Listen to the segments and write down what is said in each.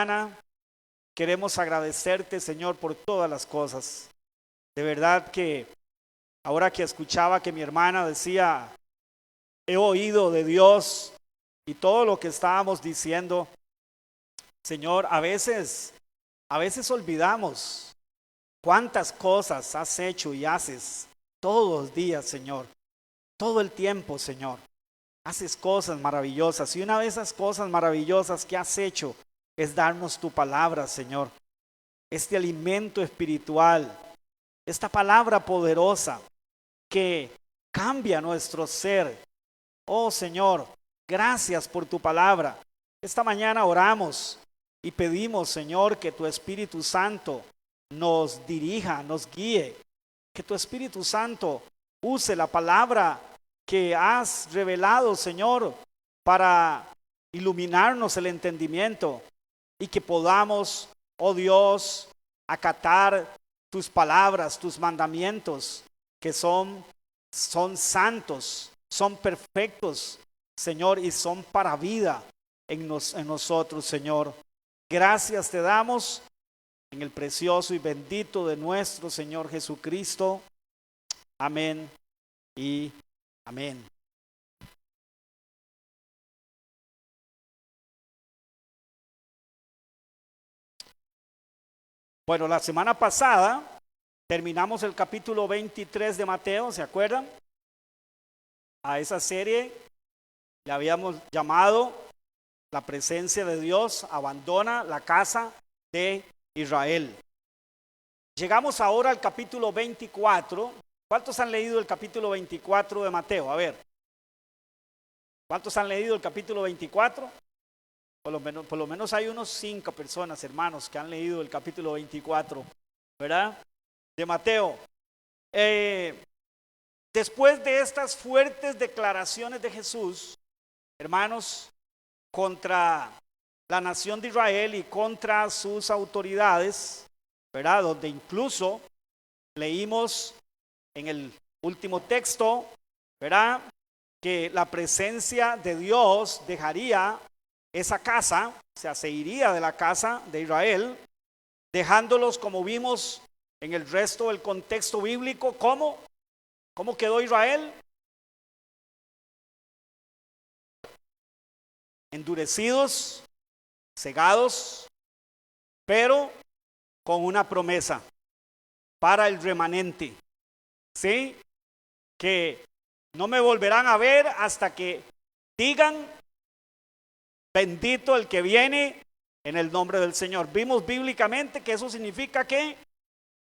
semana. Queremos agradecerte, Señor, por todas las cosas. De verdad que ahora que escuchaba que mi hermana decía, he oído de Dios y todo lo que estábamos diciendo, Señor, a veces olvidamos cuántas cosas has hecho y haces todos los días, Señor. Todo el tiempo, Señor. Haces cosas maravillosas y una de esas cosas maravillosas que has hecho es darnos tu palabra, Señor. Este alimento espiritual, esta palabra poderosa que cambia nuestro ser. Oh Señor, gracias por tu palabra. Esta mañana oramos y pedimos, Señor, que tu Espíritu Santo nos dirija, nos guíe. Que tu Espíritu Santo use la palabra que has revelado, Señor, para iluminarnos el entendimiento y que podamos, oh Dios, acatar tus palabras, tus mandamientos, que son santos, son perfectos, Señor, y son para vida en nosotros, Señor. Gracias te damos en el precioso y bendito de nuestro Señor Jesucristo. Amén y amén. Bueno, la semana pasada terminamos el capítulo 23 de Mateo, ¿se acuerdan? A esa serie le habíamos llamado La presencia de Dios abandona la casa de Israel. Llegamos ahora al capítulo 24. ¿Cuántos han leído el capítulo 24 de Mateo? A ver. ¿Cuántos han leído el capítulo 24? Por lo menos hay unos 5 personas, hermanos, que han leído el capítulo 24, ¿verdad? De Mateo. Después de estas fuertes declaraciones de Jesús, hermanos, contra la nación de Israel y contra sus autoridades, ¿verdad? Donde incluso leímos en el último texto, ¿verdad? Que la presencia de Dios dejaría esa casa, o sea, se iría de la casa de Israel, dejándolos, como vimos en el resto del contexto bíblico, ¿cómo quedó Israel? Endurecidos, cegados, pero con una promesa para el remanente, ¿sí? Que no me volverán a ver hasta que digan, bendito el que viene en el nombre del Señor. Vimos bíblicamente que eso significa que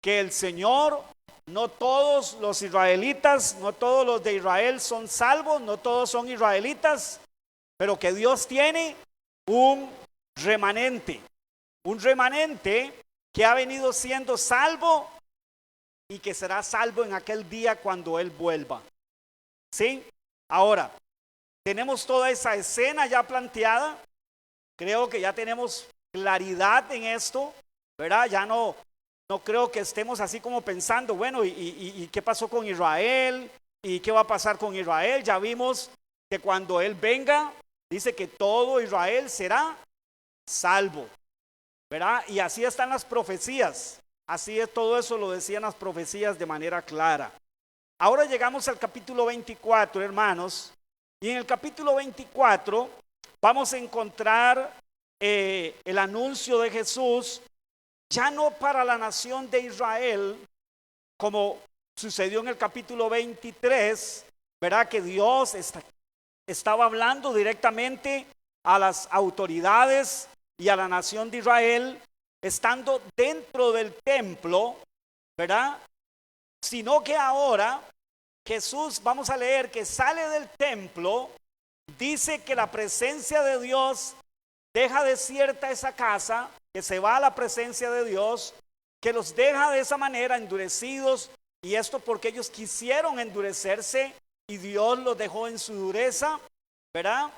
el Señor, no todos los israelitas, no todos los de Israel son salvos, no todos son israelitas, pero que Dios tiene un remanente que ha venido siendo salvo y que será salvo en aquel día cuando Él vuelva. ¿Sí? Ahora, tenemos toda esa escena ya planteada. Creo que ya tenemos claridad en esto, ¿verdad? Ya no creo que estemos así como pensando, bueno, ¿y qué pasó con Israel? ¿Y qué va a pasar con Israel? Ya vimos que cuando Él venga, dice que todo Israel será salvo, ¿verdad? Y así están las profecías. Así es, todo eso lo decían las profecías de manera clara. Ahora llegamos al capítulo 24, hermanos, y en el capítulo 24 vamos a encontrar el anuncio de Jesús, ya no para la nación de Israel, como sucedió en el capítulo 23, ¿verdad? Que Dios estaba hablando directamente a las autoridades y a la nación de Israel, estando dentro del templo, ¿verdad? Sino que ahora Jesús, vamos a leer que sale del templo, dice que la presencia de Dios deja desierta esa casa, que se va a la presencia de Dios, que los deja de esa manera endurecidos, y esto porque ellos quisieron endurecerse y Dios los dejó en su dureza, ¿verdad?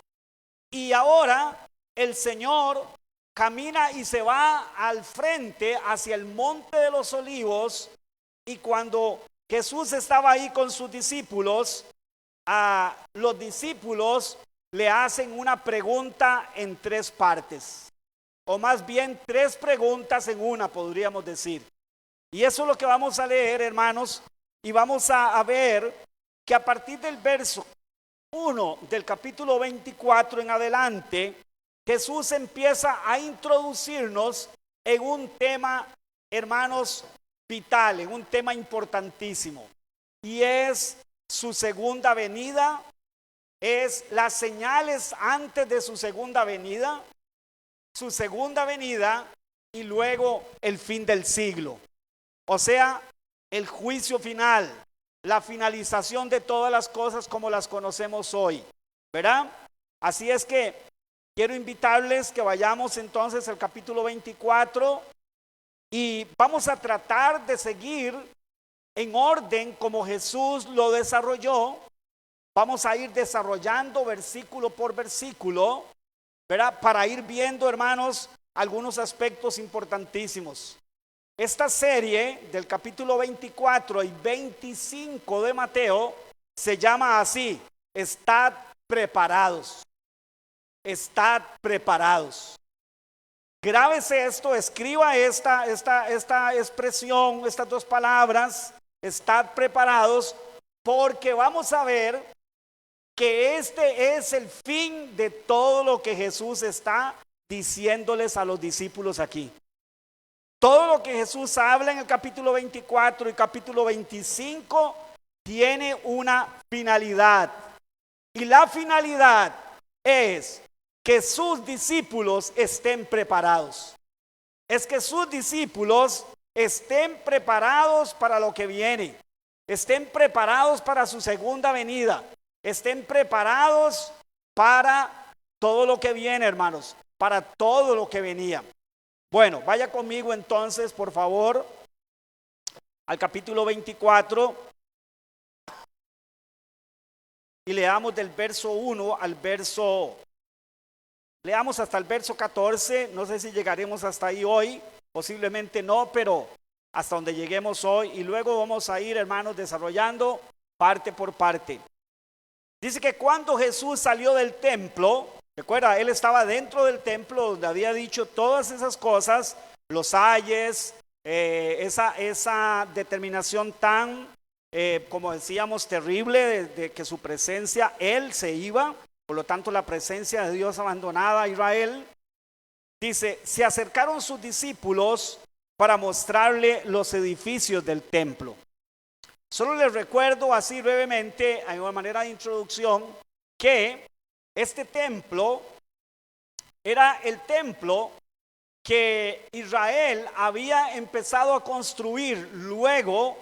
Y ahora el Señor camina y se va al frente hacia el monte de los olivos, y cuando Jesús estaba ahí con sus discípulos, a los discípulos le hacen una pregunta en 3 partes. o más bien tres preguntas en una, podríamos decir. Y eso es lo que vamos a leer, hermanos, y vamos a ver que a partir del verso 1 del capítulo 24 en adelante, Jesús empieza a introducirnos en un tema, hermanos, vital, en un tema importantísimo, y es su segunda venida, es las señales antes de su segunda venida y luego el fin del siglo, o sea, el juicio final, la finalización de todas las cosas como las conocemos hoy, ¿verdad? Así es que quiero invitarles que vayamos entonces al capítulo 24 y vamos a tratar de seguir en orden como Jesús lo desarrolló. Vamos a ir desarrollando versículo por versículo, ¿verdad? Para ir viendo, hermanos, algunos aspectos importantísimos. Esta serie del capítulo 24 y 25 de Mateo se llama así: estad preparados. Estad preparados. Grábese esto, escriba esta expresión, estas dos palabras, estad preparados, porque vamos a ver que este es el fin de todo lo que Jesús está diciéndoles a los discípulos aquí. Todo lo que Jesús habla en el capítulo 24 y capítulo 25 tiene una finalidad. Y la finalidad es que sus discípulos estén preparados. Es que sus discípulos estén preparados para lo que viene. Estén preparados para su segunda venida. Estén preparados para todo lo que viene, hermanos. Para todo lo que venía. Bueno, vaya conmigo entonces, por favor, al capítulo 24 y leamos del verso 1 al leamos hasta el verso 14. No sé si llegaremos hasta ahí hoy, posiblemente no, pero hasta donde lleguemos hoy, y luego vamos a ir, hermanos, desarrollando parte por parte. Dice que cuando Jesús salió del templo, recuerda, él estaba dentro del templo donde había dicho todas esas cosas, los ayes, esa determinación tan, como decíamos, terrible de que su presencia, él se iba, por lo tanto la presencia de Dios abandonada a Israel. Dice, se acercaron sus discípulos para mostrarle los edificios del templo. Solo les recuerdo así brevemente, en una manera de introducción, que este templo era el templo que Israel había empezado a construir luego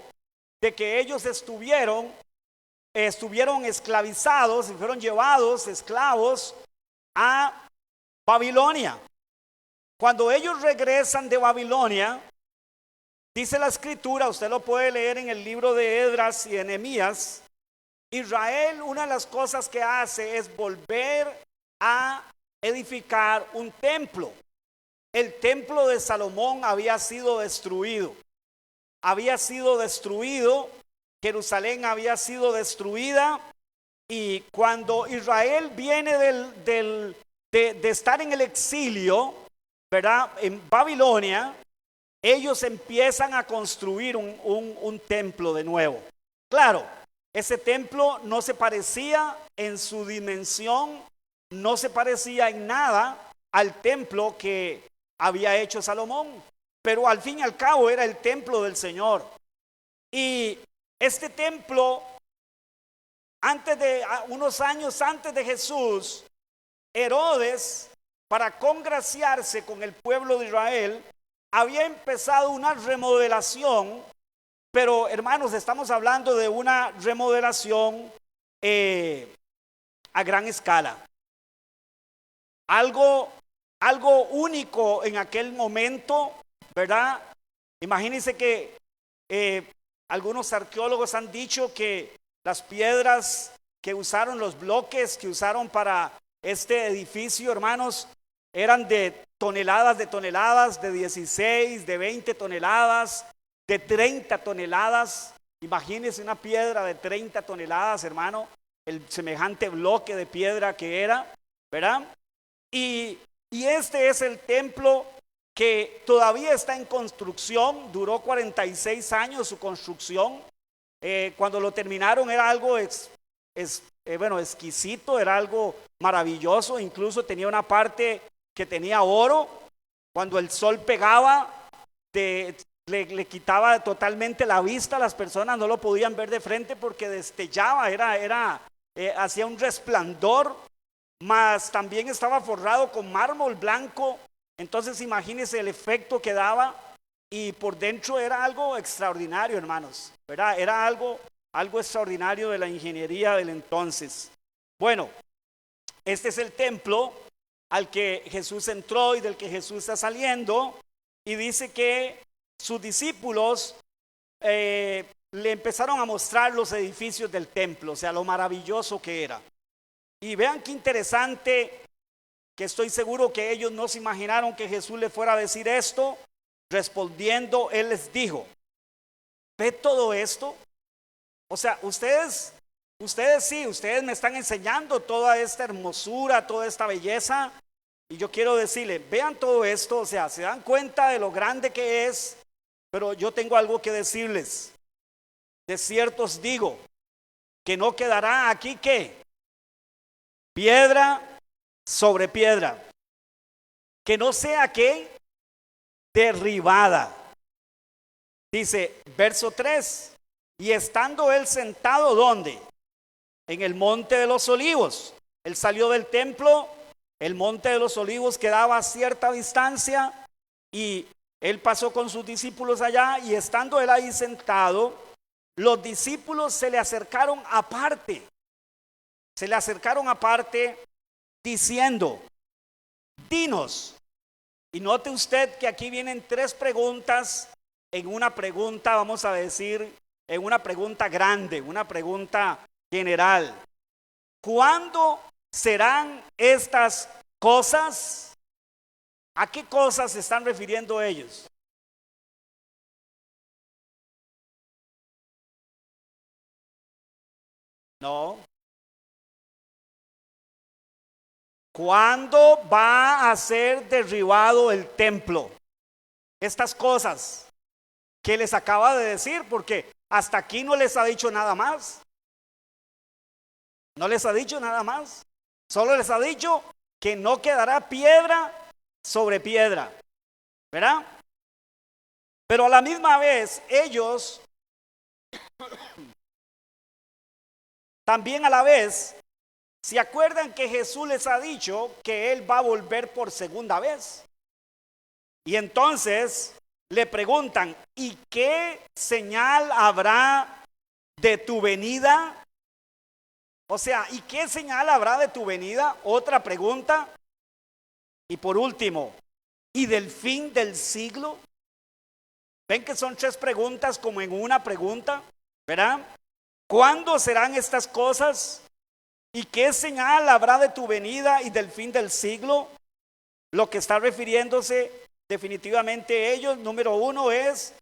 de que ellos estuvieron esclavizados y fueron llevados esclavos a Babilonia. Cuando ellos regresan de Babilonia, dice la escritura, usted lo puede leer en el libro de Esdras y de Nehemías, Israel, una de las cosas que hace es volver a edificar un templo. El templo de Salomón había sido destruido. Jerusalén había sido destruida, y cuando Israel viene de estar en el exilio, ¿verdad?, en Babilonia, ellos empiezan a construir un templo de nuevo. Claro, ese templo no se parecía en su dimensión, no se parecía en nada al templo que había hecho Salomón, pero al fin y al cabo era el templo del Señor. Y este templo, unos años antes de Jesús, Herodes, para congraciarse con el pueblo de Israel, había empezado una remodelación, pero hermanos, estamos hablando de una remodelación a gran escala. Algo único en aquel momento, ¿verdad? Imagínense que algunos arqueólogos han dicho que las piedras que usaron, los bloques que usaron para este edificio, hermanos, eran de toneladas, de 16, de 20 toneladas, de 30 toneladas. Imagínense una piedra de 30 toneladas, hermano, el semejante bloque de piedra que era, ¿verdad? Y Y este es el templo que todavía está en construcción. Duró 46 años su construcción. Cuando lo terminaron era algo exquisito, era algo maravilloso. Incluso tenía una parte que tenía oro. Cuando el sol pegaba, le quitaba totalmente la vista. Las personas no lo podían ver de frente porque destellaba, hacía un resplandor. Mas también estaba forrado con mármol blanco. Entonces imagínense el efecto que daba. Y por dentro era algo extraordinario, hermanos, ¿verdad? Era algo extraordinario de la ingeniería del entonces. Bueno, este es el templo al que Jesús entró y del que Jesús está saliendo. Y dice que sus discípulos le empezaron a mostrar los edificios del templo, o sea, lo maravilloso que era. Y vean qué interesante, que estoy seguro que ellos no se imaginaron que Jesús les fuera a decir esto. Respondiendo, él les dijo: ¿ve todo esto? O sea, ustedes me están enseñando toda esta hermosura, toda esta belleza. Y yo quiero decirles, vean todo esto, o sea, se dan cuenta de lo grande que es. Pero yo tengo algo que decirles. De cierto os digo, que no quedará aquí, ¿qué? Piedra sobre piedra, que no sea, ¿qué? Derribada. Dice, verso 3, y estando él sentado, ¿dónde? En el monte de los olivos. Él salió del templo, el monte de los olivos quedaba a cierta distancia, y él pasó con sus discípulos allá, y estando él ahí sentado, los discípulos se le acercaron aparte, diciendo: dinos. Y note usted que aquí vienen tres preguntas en una pregunta, vamos a decir, en una pregunta grande, una pregunta general. ¿Cuándo serán estas cosas? ¿A qué cosas se están refiriendo ellos? No. ¿Cuándo va a ser derribado el templo? Estas cosas que les acaba de decir, porque hasta aquí no les ha dicho nada más. No les ha dicho nada más. Solo les ha dicho que no quedará piedra sobre piedra, ¿verdad? Pero a la misma vez ellos también a la vez se acuerdan que Jesús les ha dicho que Él va a volver por segunda vez. Y entonces le preguntan: ¿y qué señal habrá de tu venida? O sea, ¿y qué señal habrá de tu venida? Otra pregunta. Y por último, ¿y del fin del siglo? ¿Ven que son tres preguntas como en una pregunta? ¿Verdad? ¿Cuándo serán estas cosas? ¿Y qué señal habrá de tu venida y del fin del siglo? Lo que está refiriéndose definitivamente ellos, número uno, es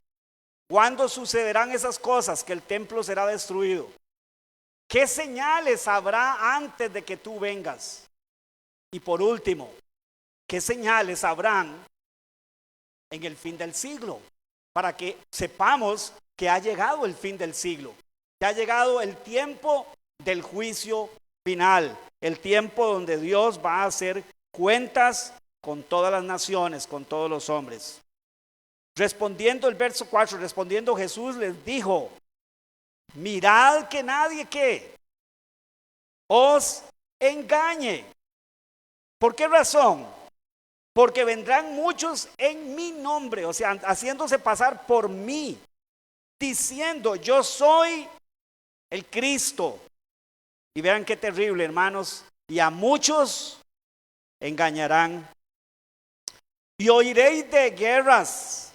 ¿cuándo sucederán esas cosas? Que el templo será destruido. ¿Qué señales habrá antes de que tú vengas? Y por último, ¿qué señales habrán en el fin del siglo? Para que sepamos que ha llegado el fin del siglo, que ha llegado el tiempo del juicio final, el tiempo donde Dios va a hacer cuentas con todas las naciones, con todos los hombres. Respondiendo el verso 4, respondiendo Jesús les dijo: mirad que nadie que os engañe. ¿Por qué razón? Porque vendrán muchos en mi nombre, o sea, haciéndose pasar por mí, diciendo: yo soy el Cristo. Y vean qué terrible, hermanos. Y a muchos engañarán. Y oiréis de guerras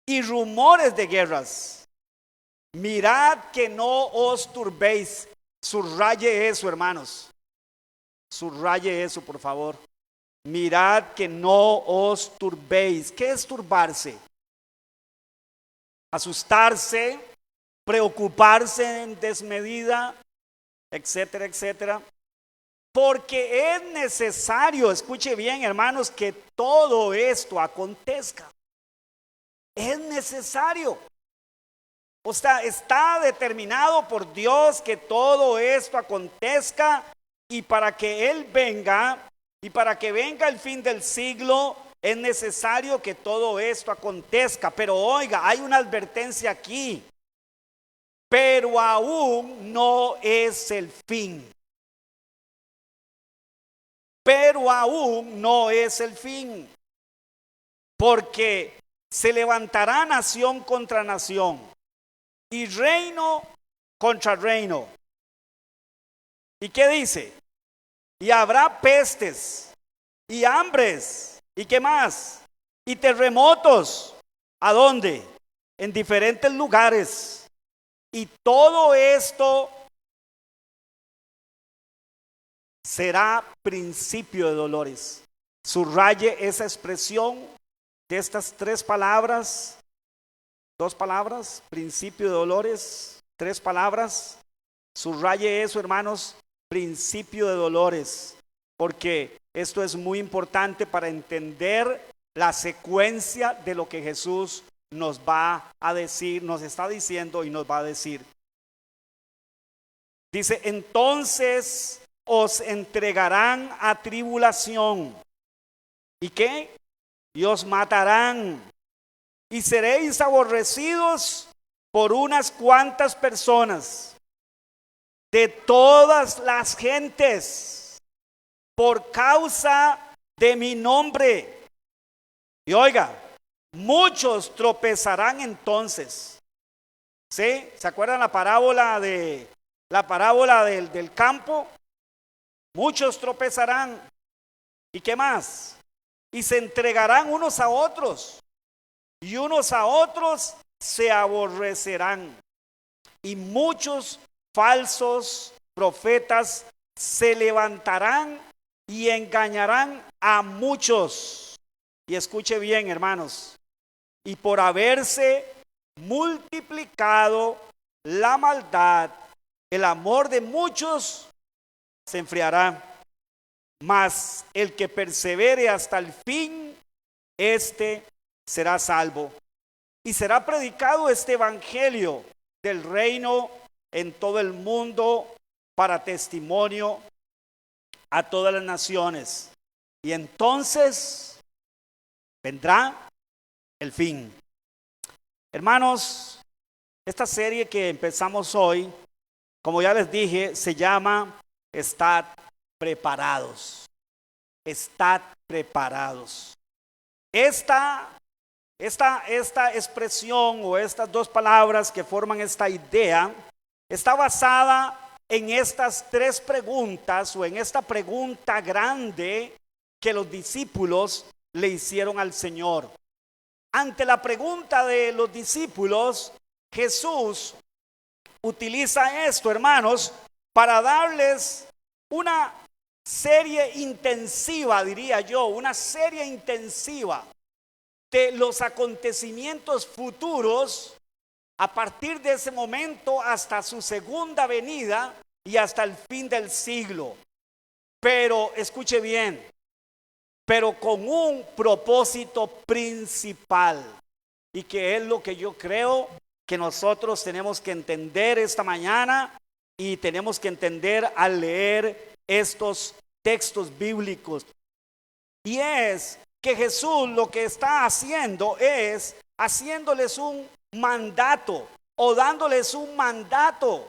y rumores de guerras. Mirad que no os turbéis. Subraye eso, hermanos. Subraye eso, por favor. Mirad que no os turbéis. ¿Qué es turbarse? Asustarse, preocuparse en desmedida, etcétera, etcétera. Porque es necesario, escuche bien, hermanos, que todo esto acontezca. Es necesario. O sea, está determinado por Dios que todo esto acontezca, y para que Él venga y para que venga el fin del siglo es necesario que todo esto acontezca. Pero oiga, hay una advertencia aquí. Pero aún no es el fin. Pero aún no es el fin. Porque se levantará nación contra nación y reino contra reino. ¿Y qué dice? Y habrá pestes y hambres. ¿Y qué más? Y terremotos. ¿A dónde? En diferentes lugares. Y todo esto será principio de dolores. Subraye esa expresión de estas tres palabras. Dos palabras, principio de dolores, tres palabras. Subraye eso, hermanos, principio de dolores, porque esto es muy importante para entender la secuencia de lo que Jesús nos va a decir, nos está diciendo y nos va a decir. Dice, entonces os entregarán a tribulación. ¿Y qué? Y os matarán. Y seréis aborrecidos por unas cuantas personas de todas las gentes por causa de mi nombre. Y oiga, muchos tropezarán entonces. ¿Sí? ¿Se acuerdan la parábola del campo? Muchos tropezarán. ¿Y qué más? Y se entregarán unos a otros. Y unos a otros se aborrecerán. Y muchos falsos profetas se levantarán y engañarán a muchos. Y escuche bien, hermanos. Y por haberse multiplicado la maldad, el amor de muchos se enfriará. Mas el que persevere hasta el fin, este será salvo. Y será predicado este evangelio del reino en todo el mundo para testimonio a todas las naciones. Y entonces vendrá el fin. Hermanos, esta serie que empezamos hoy, como ya les dije, se llama Estad preparados. Estad preparados. Esta expresión o estas dos palabras que forman esta idea está basada en estas tres preguntas o en esta pregunta grande que los discípulos le hicieron al Señor. Ante la pregunta de los discípulos, Jesús utiliza esto, hermanos, para darles una serie intensiva, diría yo, una serie intensiva de los acontecimientos futuros a partir de ese momento hasta su segunda venida y hasta el fin del siglo. Pero escuche bien, pero con un propósito principal, y que es lo que yo creo que nosotros tenemos que entender esta mañana y tenemos que entender al leer estos textos bíblicos. Y es que Jesús lo que está haciendo es haciéndoles un mandato o dándoles un mandato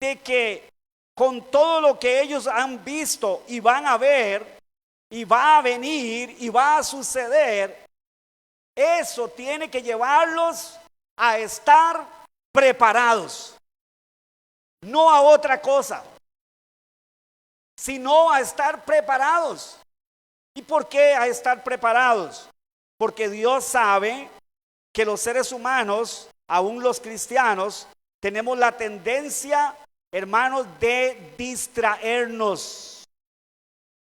de que con todo lo que ellos han visto y van a ver y va a venir y va a suceder, eso tiene que llevarlos a estar preparados, no a otra cosa, sino a estar preparados. ¿Y por qué a estar preparados? Porque Dios sabe que los seres humanos, aún los cristianos, tenemos la tendencia, hermanos, de distraernos.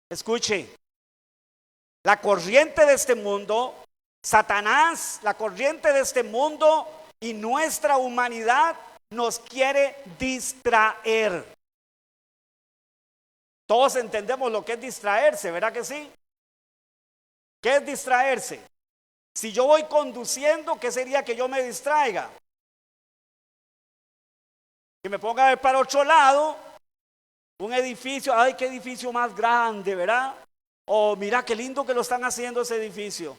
Escuche, la corriente de este mundo, Satanás, la corriente de este mundo y nuestra humanidad nos quiere distraer. Todos entendemos lo que es distraerse, ¿verdad que sí? ¿Qué es distraerse? Si yo voy conduciendo, ¿qué sería que yo me distraiga? Que me ponga a ver para otro lado, un edificio, ay, qué edificio más grande, ¿verdad? O mira qué lindo que lo están haciendo ese edificio,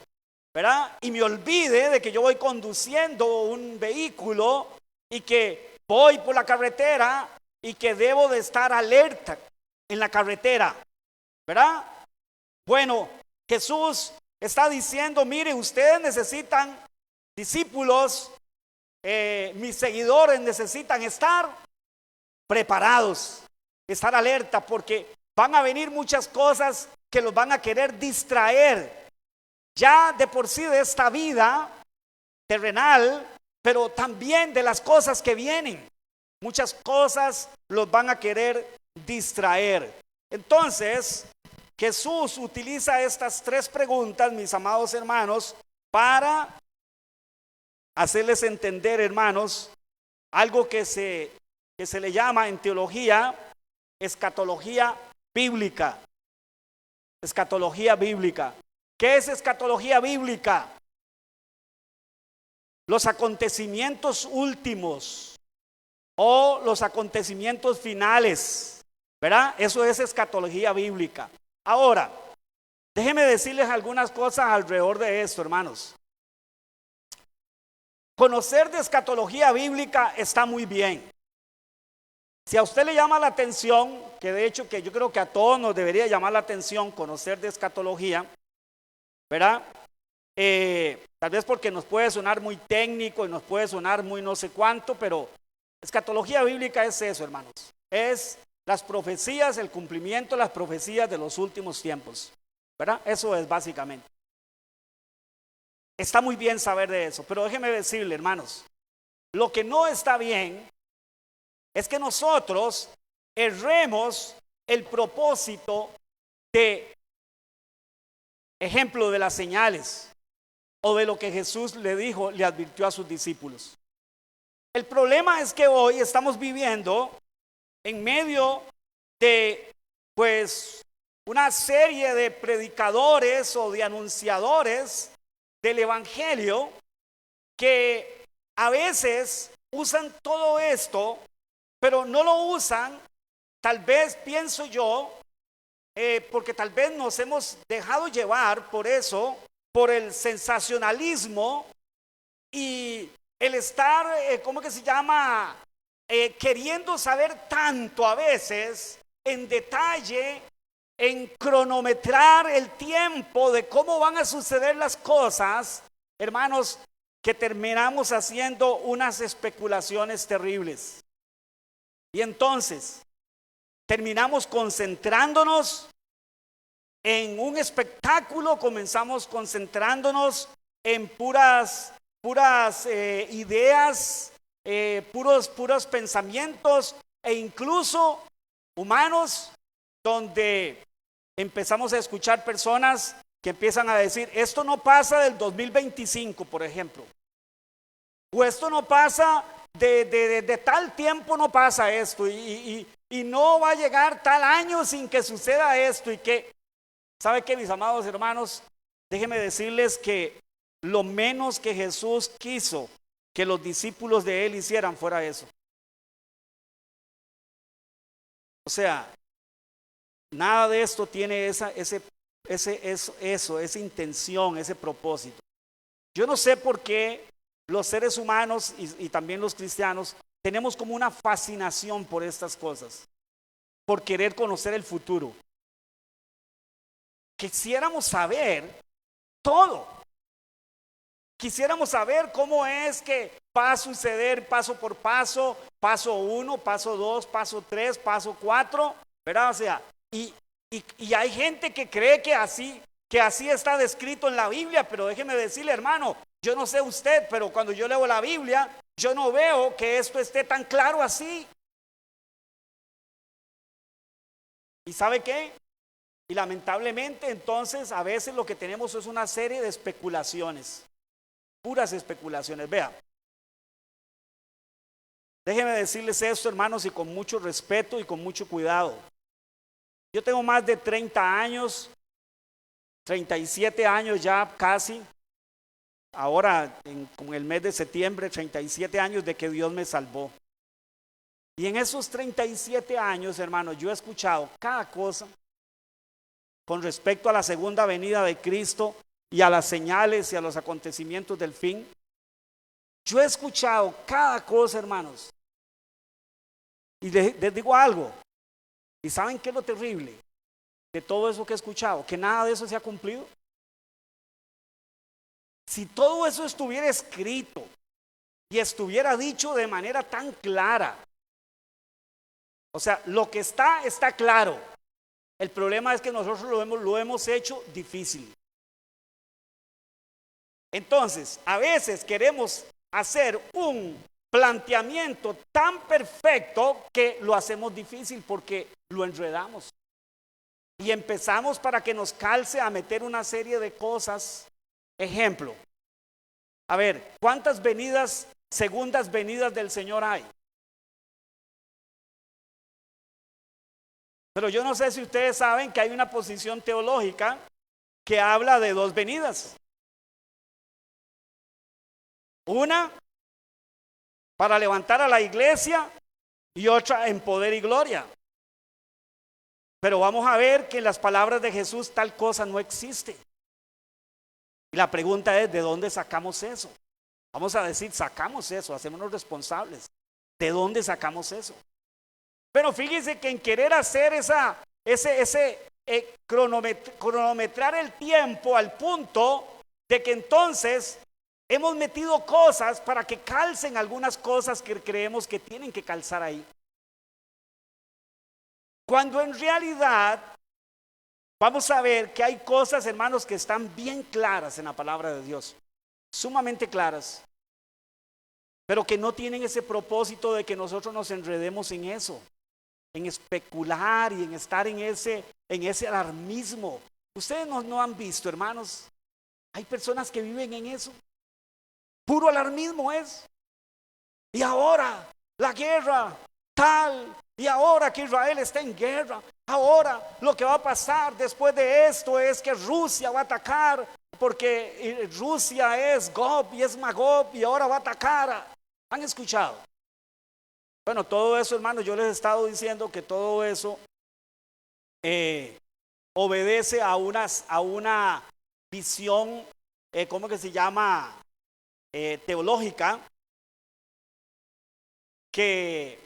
¿verdad? Y me olvide de que yo voy conduciendo un vehículo y que voy por la carretera y que debo de estar alerta en la carretera, ¿verdad? Bueno, Jesús está diciendo, mire, ustedes necesitan discípulos, mis seguidores necesitan estar preparados, estar alerta, porque van a venir muchas cosas que los van a querer distraer, ya de por sí de esta vida terrenal, pero también de las cosas que vienen. Muchas cosas los van a querer distraer. Entonces, Jesús utiliza estas tres preguntas, mis amados hermanos, para hacerles entender, hermanos, algo que se le llama en teología escatología bíblica. Escatología bíblica. ¿Qué es escatología bíblica? Los acontecimientos últimos o los acontecimientos finales, ¿verdad? Eso es escatología bíblica. Ahora, déjenme decirles algunas cosas alrededor de esto, hermanos. Conocer de escatología bíblica está muy bien. Si a usted le llama la atención, que de hecho que yo creo que a todos nos debería llamar la atención conocer de escatología, ¿verdad? Tal vez porque nos puede sonar muy técnico y nos puede sonar muy no sé cuánto, pero escatología bíblica es eso, hermanos. Es las profecías, el cumplimiento de las profecías de los últimos tiempos, ¿verdad? Eso es básicamente. Está muy bien saber de eso, pero déjeme decirle, hermanos, lo que no está bien es que nosotros erremos el propósito de ejemplo de las señales o de lo que Jesús le dijo, le advirtió a sus discípulos. El problema es que hoy estamos viviendo en medio de, pues, una serie de predicadores o de anunciadores del evangelio que a veces usan todo esto, pero no lo usan, tal vez pienso yo, porque tal vez nos hemos dejado llevar por eso, por el sensacionalismo y el estar, ¿cómo que se llama? Queriendo saber tanto a veces en detalle, en cronometrar el tiempo de cómo van a suceder las cosas, hermanos, que terminamos haciendo unas especulaciones terribles. Y entonces terminamos concentrándonos en un espectáculo, comenzamos concentrándonos en puras ideas, puros pensamientos e incluso humanos, donde empezamos a escuchar personas que empiezan a decir, esto no pasa del 2025, por ejemplo, o esto no pasa de tal tiempo, no pasa esto, y no va a llegar tal año sin que suceda esto, y que, ¿sabe qué, mis amados hermanos? Déjenme decirles que lo menos que Jesús quiso que los discípulos de él hicieran fuera eso. O sea, nada de esto tiene esa intención, ese propósito. Yo no sé por qué los seres humanos y también los cristianos tenemos como una fascinación por estas cosas, por querer conocer el futuro. Quisiéramos saber todo. Quisiéramos saber cómo es que va a suceder paso por paso, paso 1, paso 2, paso 3, paso 4, ¿verdad? O sea, y hay gente que cree que así está descrito en la Biblia, pero déjeme decirle, hermano, yo no sé usted, pero cuando yo leo la Biblia, yo no veo que esto esté tan claro así. ¿Y sabe qué? Y lamentablemente entonces a veces lo que tenemos es una serie de especulaciones, puras especulaciones. Vea, déjenme decirles esto, hermanos, y con mucho respeto y con mucho cuidado. Yo tengo más de 30 años, 37 años ya casi. Ahora, con el mes de septiembre, 37 años de que Dios me salvó. Y en esos 37 años, hermanos, yo he escuchado cada cosa con respecto a la segunda venida de Cristo y a las señales y a los acontecimientos del fin. Yo he escuchado cada cosa, hermanos. Y les digo algo. ¿Y saben qué es lo terrible de todo eso que he escuchado? Que nada de eso se ha cumplido. Si todo eso estuviera escrito y estuviera dicho de manera tan clara, o sea, lo que está claro. El problema es que nosotros lo hemos hecho difícil. Entonces, a veces queremos hacer un planteamiento tan perfecto que lo hacemos difícil porque lo enredamos. Y empezamos para que nos calce a meter una serie de cosas. Ejemplo, a ver, ¿cuántas venidas, segundas venidas del Señor hay? Pero yo no sé si ustedes saben que hay una posición teológica que habla de dos venidas. Una para levantar a la iglesia y otra en poder y gloria. Pero vamos a ver que en las palabras de Jesús tal cosa no existe. Y la pregunta es, ¿de dónde sacamos eso? Vamos a decir, sacamos eso, hacémonos responsables. ¿De dónde sacamos eso? Pero fíjense que en querer hacer cronometrar el tiempo al punto de que entonces hemos metido cosas para que calcen algunas cosas que creemos que tienen que calzar ahí. Cuando en realidad vamos a ver que hay cosas, hermanos, que están bien claras en la palabra de Dios, sumamente claras, pero que no tienen ese propósito de que nosotros nos enredemos en eso, en especular y en estar en ese alarmismo. Ustedes no han visto, hermanos, hay personas que viven en eso. Puro alarmismo es. Y ahora la guerra tal, y ahora que Israel está en guerra, ahora lo que va a pasar después de esto es que Rusia va a atacar, porque Rusia es Gog y es Magog y ahora va a atacar. ¿Han escuchado? Bueno, todo eso, hermanos, yo les he estado diciendo que todo eso obedece a una visión, ¿cómo que se llama? Teológica, que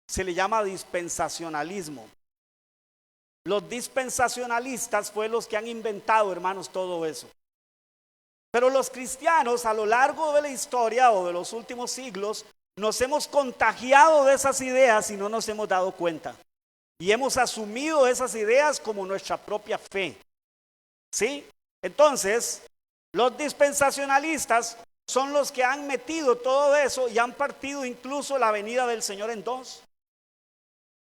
se le llama dispensacionalismo. Los dispensacionalistas fueron los que han inventado, hermanos, todo eso. Pero los cristianos a lo largo de la historia o de los últimos siglos nos hemos contagiado de esas ideas y no nos hemos dado cuenta. Y hemos asumido esas ideas como nuestra propia fe. ¿Sí? Entonces, los dispensacionalistas son los que han metido todo eso y han partido incluso la venida del Señor en dos.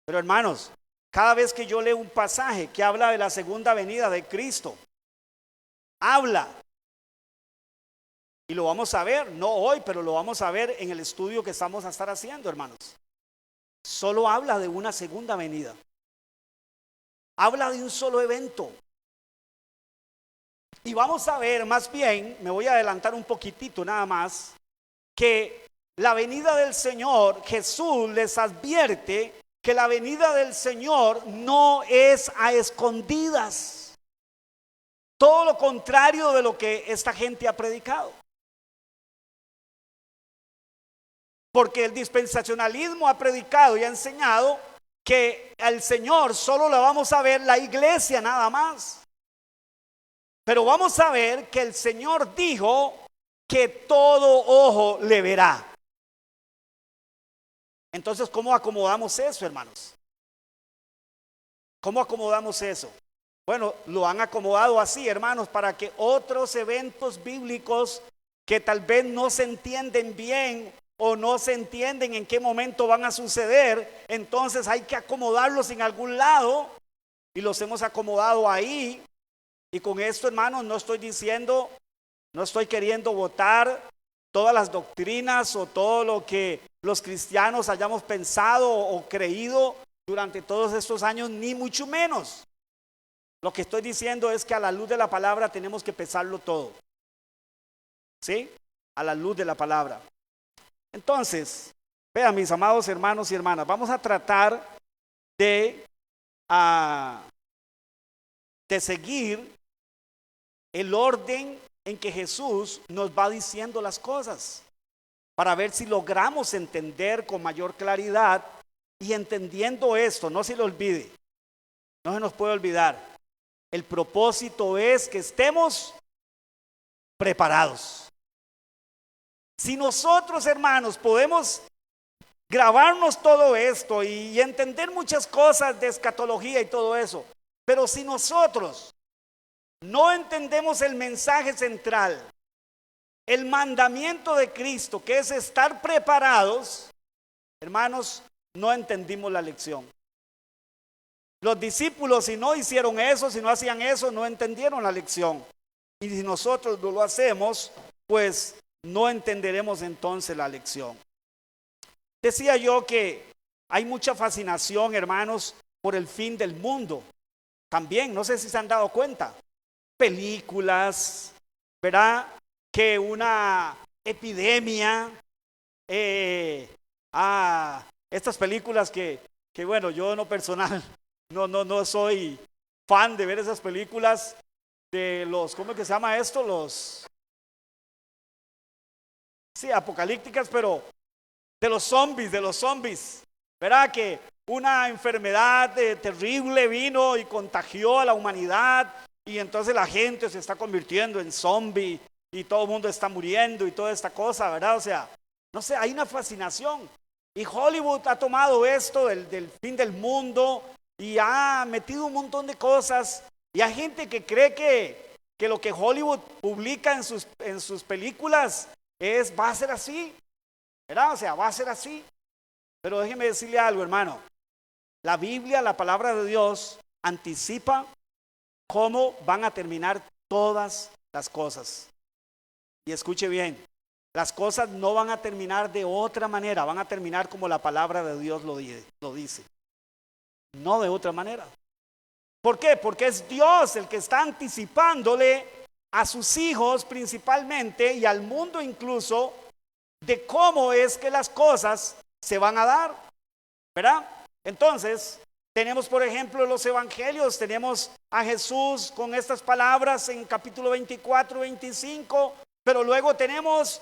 Pero hermanos, cada vez que yo leo un pasaje que habla de la segunda venida de Cristo, habla, y lo vamos a ver, no hoy, pero lo vamos a ver en el estudio que estamos a estar haciendo, hermanos. Solo habla de una segunda venida. Habla de un solo evento. Y vamos a ver, más bien, me voy a adelantar un poquitito nada más, que la venida del Señor, Jesús les advierte que la venida del Señor no es a escondidas. Todo lo contrario de lo que esta gente ha predicado. Porque el dispensacionalismo ha predicado y ha enseñado que al Señor solo lo vamos a ver la iglesia nada más. Pero vamos a ver que el Señor dijo que todo ojo le verá. Entonces, ¿cómo acomodamos eso, hermanos? ¿Cómo acomodamos eso? Bueno, lo han acomodado así, hermanos, para que otros eventos bíblicos que tal vez no se entienden bien o no se entienden en qué momento van a suceder, entonces hay que acomodarlos en algún lado y los hemos acomodado ahí. Y con esto, hermanos, no estoy queriendo votar todas las doctrinas o todo lo que los cristianos hayamos pensado o creído durante todos estos años, ni mucho menos. Lo que estoy diciendo es que a la luz de la palabra tenemos que pesarlo todo. ¿Sí? A la luz de la palabra. Entonces, vean, mis amados hermanos y hermanas, vamos a tratar de seguir el orden en que Jesús nos va diciendo las cosas, para ver si logramos entender con mayor claridad. Y entendiendo esto, no se le olvide, no se nos puede olvidar, el propósito es que estemos preparados. Si nosotros, hermanos, podemos grabarnos todo esto y entender muchas cosas de escatología y todo eso, pero si nosotros no entendemos el mensaje central, el mandamiento de Cristo, que es estar preparados, hermanos, no entendimos la lección. Los discípulos, si no hicieron eso, si no hacían eso, no entendieron la lección. Y si nosotros no lo hacemos, pues no entenderemos entonces la lección. Decía yo que hay mucha fascinación, hermanos, por el fin del mundo. También, no sé si se han dado cuenta, películas, ¿verdad? Que una epidemia, estas películas que bueno, yo en lo personal no soy fan de ver esas películas de los, ¿cómo es que se llama esto? Sí, apocalípticas, pero de los zombies, ¿verdad? Que una enfermedad terrible vino y contagió a la humanidad y entonces la gente se está convirtiendo en zombie y todo el mundo está muriendo y toda esta cosa, ¿verdad? O sea, no sé, hay una fascinación. Y Hollywood ha tomado esto del fin del mundo y ha metido un montón de cosas. Y hay gente que cree que lo que Hollywood publica en sus películas va a ser así, ¿verdad? O sea, va a ser así. Pero déjeme decirle algo, hermano. La Biblia, la palabra de Dios, anticipa cómo van a terminar todas las cosas. Y escuche bien, las cosas no van a terminar de otra manera, van a terminar como la palabra de Dios lo dice. No de otra manera. ¿Por qué? Porque es Dios el que está anticipándole a sus hijos principalmente y al mundo incluso de cómo es que las cosas se van a dar, ¿verdad? Entonces, tenemos por ejemplo los evangelios, tenemos a Jesús con estas palabras en capítulo 24, 25, pero luego tenemos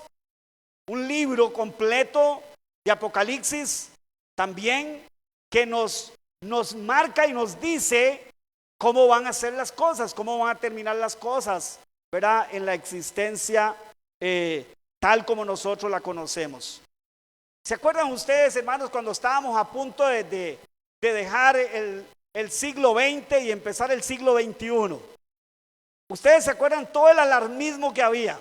un libro completo de Apocalipsis también que nos marca y nos dice cómo van a ser las cosas, cómo van a terminar las cosas, ¿verdad? En la existencia tal como nosotros la conocemos. ¿Se acuerdan ustedes, hermanos, cuando estábamos a punto de dejar el siglo XX y empezar el siglo XXI? ¿Ustedes se acuerdan todo el alarmismo que había?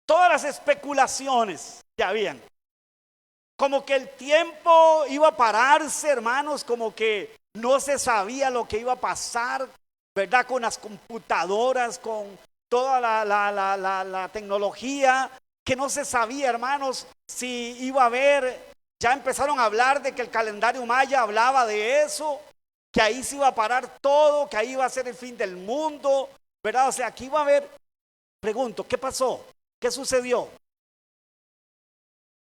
Todas las especulaciones que habían. Como que el tiempo iba a pararse, hermanos, como que no se sabía lo que iba a pasar, ¿verdad? Con las computadoras, con toda la tecnología, que no se sabía, hermanos, si iba a haber. Ya empezaron a hablar de que el calendario maya hablaba de eso, que ahí se iba a parar todo, que ahí iba a ser el fin del mundo, ¿verdad? O sea, aquí iba a haber, pregunto, ¿qué pasó? ¿Qué sucedió?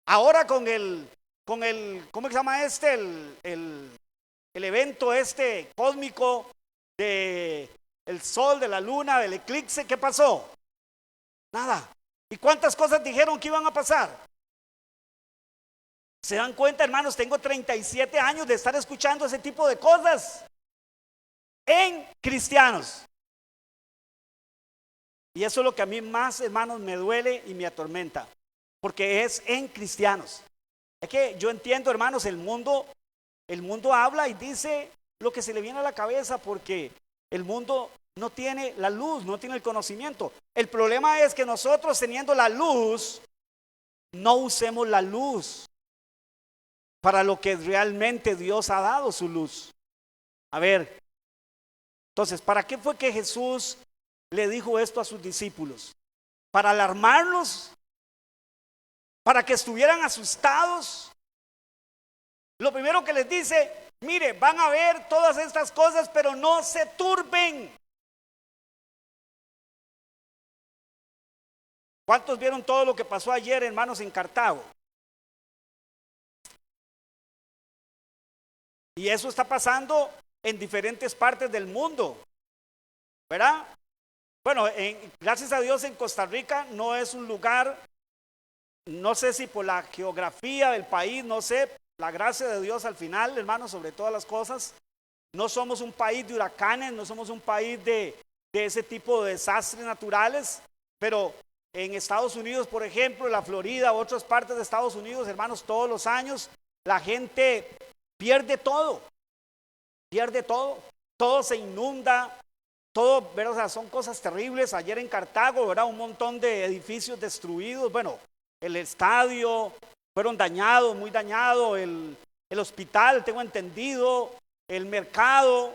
Ahora con el ¿cómo se llama el evento cósmico de el sol, de la luna, del eclipse, ¿qué pasó? Nada. ¿Y cuántas cosas dijeron que iban a pasar? ¿Se dan cuenta, hermanos? Tengo 37 años de estar escuchando ese tipo de cosas en cristianos. Y eso es lo que a mí más, hermanos, me duele y me atormenta, porque es en cristianos. Es que yo entiendo, hermanos, el mundo habla y dice lo que se le viene a la cabeza, porque el mundo no tiene la luz, no tiene el conocimiento. El problema es que nosotros, teniendo la luz, no usemos la luz para lo que realmente Dios ha dado su luz. A ver, entonces, ¿para qué fue que Jesús le dijo esto a sus discípulos? ¿Para alarmarlos? ¿Para que estuvieran asustados? Lo primero que les dice, Mire, van a ver todas estas cosas, pero no se turben. ¿Cuántos vieron todo lo que pasó ayer, hermanos, en Cartago? Y eso está pasando en diferentes partes del mundo, ¿verdad? Bueno, gracias a Dios en Costa Rica no es un lugar, no sé si por la geografía del país, no sé, la gracia de Dios al final, hermanos, sobre todas las cosas. No somos un país de huracanes, no somos un país de ese tipo de desastres naturales, pero en Estados Unidos, por ejemplo, en la Florida, otras partes de Estados Unidos, hermanos, todos los años la gente pierde todo, todo se inunda, todo, ¿verdad? O sea, son cosas terribles. Ayer en Cartago, ¿verdad? Un montón de edificios destruidos, bueno, el estadio fueron dañados, muy dañado, el hospital, tengo entendido, el mercado,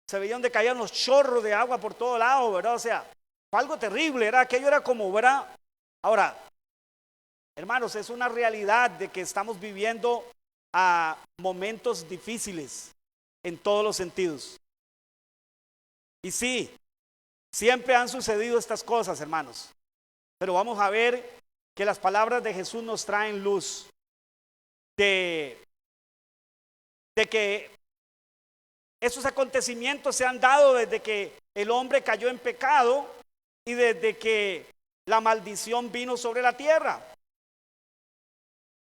se veía donde caían los chorros de agua por todo lado, ¿verdad? O sea, fue algo terrible, ¿verdad? Aquello era como, ¿verdad? Ahora, hermanos, es una realidad de que estamos viviendo a momentos difíciles en todos los sentidos. Y sí, siempre han sucedido estas cosas, hermanos, pero vamos a ver que las palabras de Jesús nos traen luz de que esos acontecimientos se han dado desde que el hombre cayó en pecado y desde que la maldición vino sobre la tierra.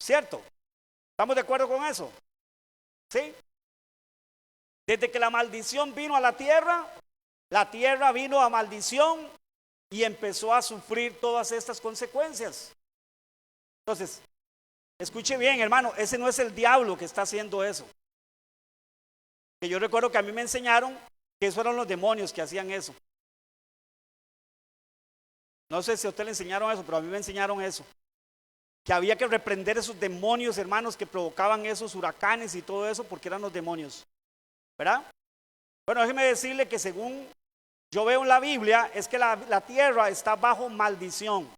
¿Cierto? ¿Estamos de acuerdo con eso? ¿Sí? Desde que la maldición vino a la tierra vino a maldición y empezó a sufrir todas estas consecuencias. Entonces, escuche bien, hermano, ese no es el diablo que está haciendo eso. Que yo recuerdo que a mí me enseñaron que esos eran los demonios que hacían eso. No sé si a usted le enseñaron eso, pero a mí me enseñaron eso. Que había que reprender esos demonios, hermanos, que provocaban esos huracanes y todo eso, porque eran los demonios, ¿verdad? Bueno, déjeme decirle que según yo veo en la Biblia, es que la tierra está bajo maldición.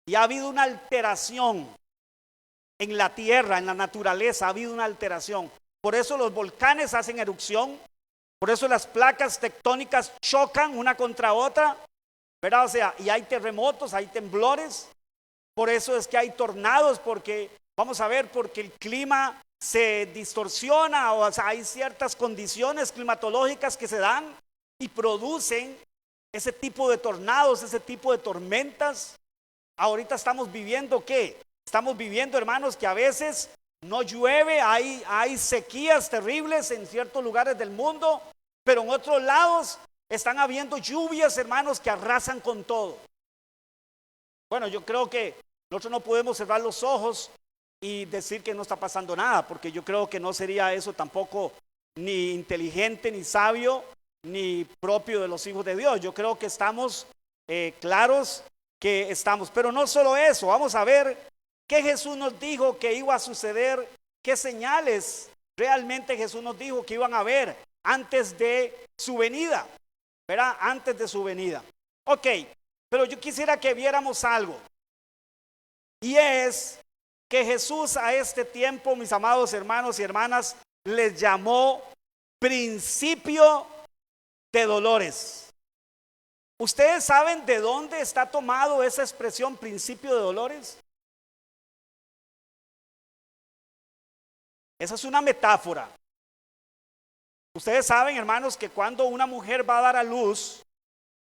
Y ha habido una alteración en la tierra, en la naturaleza, ha habido una alteración. Por eso los volcanes hacen erupción, por eso las placas tectónicas chocan una contra otra, ¿verdad? O sea, y hay terremotos, hay temblores. Por eso es que hay tornados, porque, vamos a ver, porque el clima se distorsiona, o sea, hay ciertas condiciones climatológicas que se dan y producen ese tipo de tornados, ese tipo de tormentas. Ahorita estamos viviendo, ¿qué? Estamos viviendo, hermanos, que a veces no llueve, hay sequías terribles en ciertos lugares del mundo, pero en otros lados están habiendo lluvias, hermanos, que arrasan con todo. Bueno, yo creo que nosotros no podemos cerrar los ojos y decir que no está pasando nada, porque yo creo que no sería eso tampoco ni inteligente, ni sabio, ni propio de los hijos de Dios. Yo creo que estamos claros que estamos, pero no solo eso, vamos a ver qué Jesús nos dijo que iba a suceder, qué señales realmente Jesús nos dijo que iban a haber antes de su venida, ¿verdad? Antes de su venida. Ok, pero yo quisiera que viéramos algo. Y es que Jesús a este tiempo, mis amados hermanos y hermanas, les llamó principio de dolores. ¿Ustedes saben de dónde está tomado esa expresión principio de dolores? Esa es una metáfora. Ustedes saben, hermanos, que cuando una mujer va a dar a luz,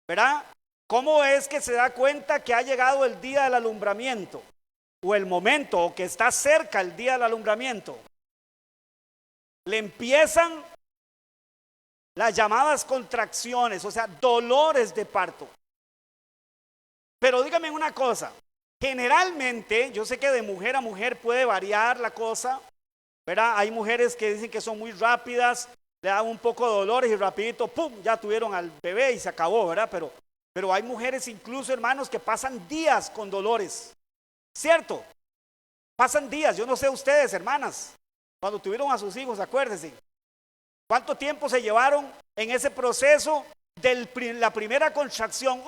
¿verdad? ¿Cómo es que se da cuenta que ha llegado el día del alumbramiento? O el momento, o que está cerca el día del alumbramiento. Le empiezan las llamadas contracciones, o sea, dolores de parto. Pero dígame una cosa, generalmente, yo sé que de mujer a mujer puede variar la cosa, ¿verdad? Hay mujeres que dicen que son muy rápidas, le dan un poco de dolores y rapidito, ¡pum!, ya tuvieron al bebé y se acabó, ¿verdad? Pero hay mujeres incluso, hermanos, que pasan días con dolores, ¿cierto? Pasan días, yo no sé ustedes, hermanas, cuando tuvieron a sus hijos, acuérdense, ¿cuánto tiempo se llevaron en ese proceso de la primera contracción?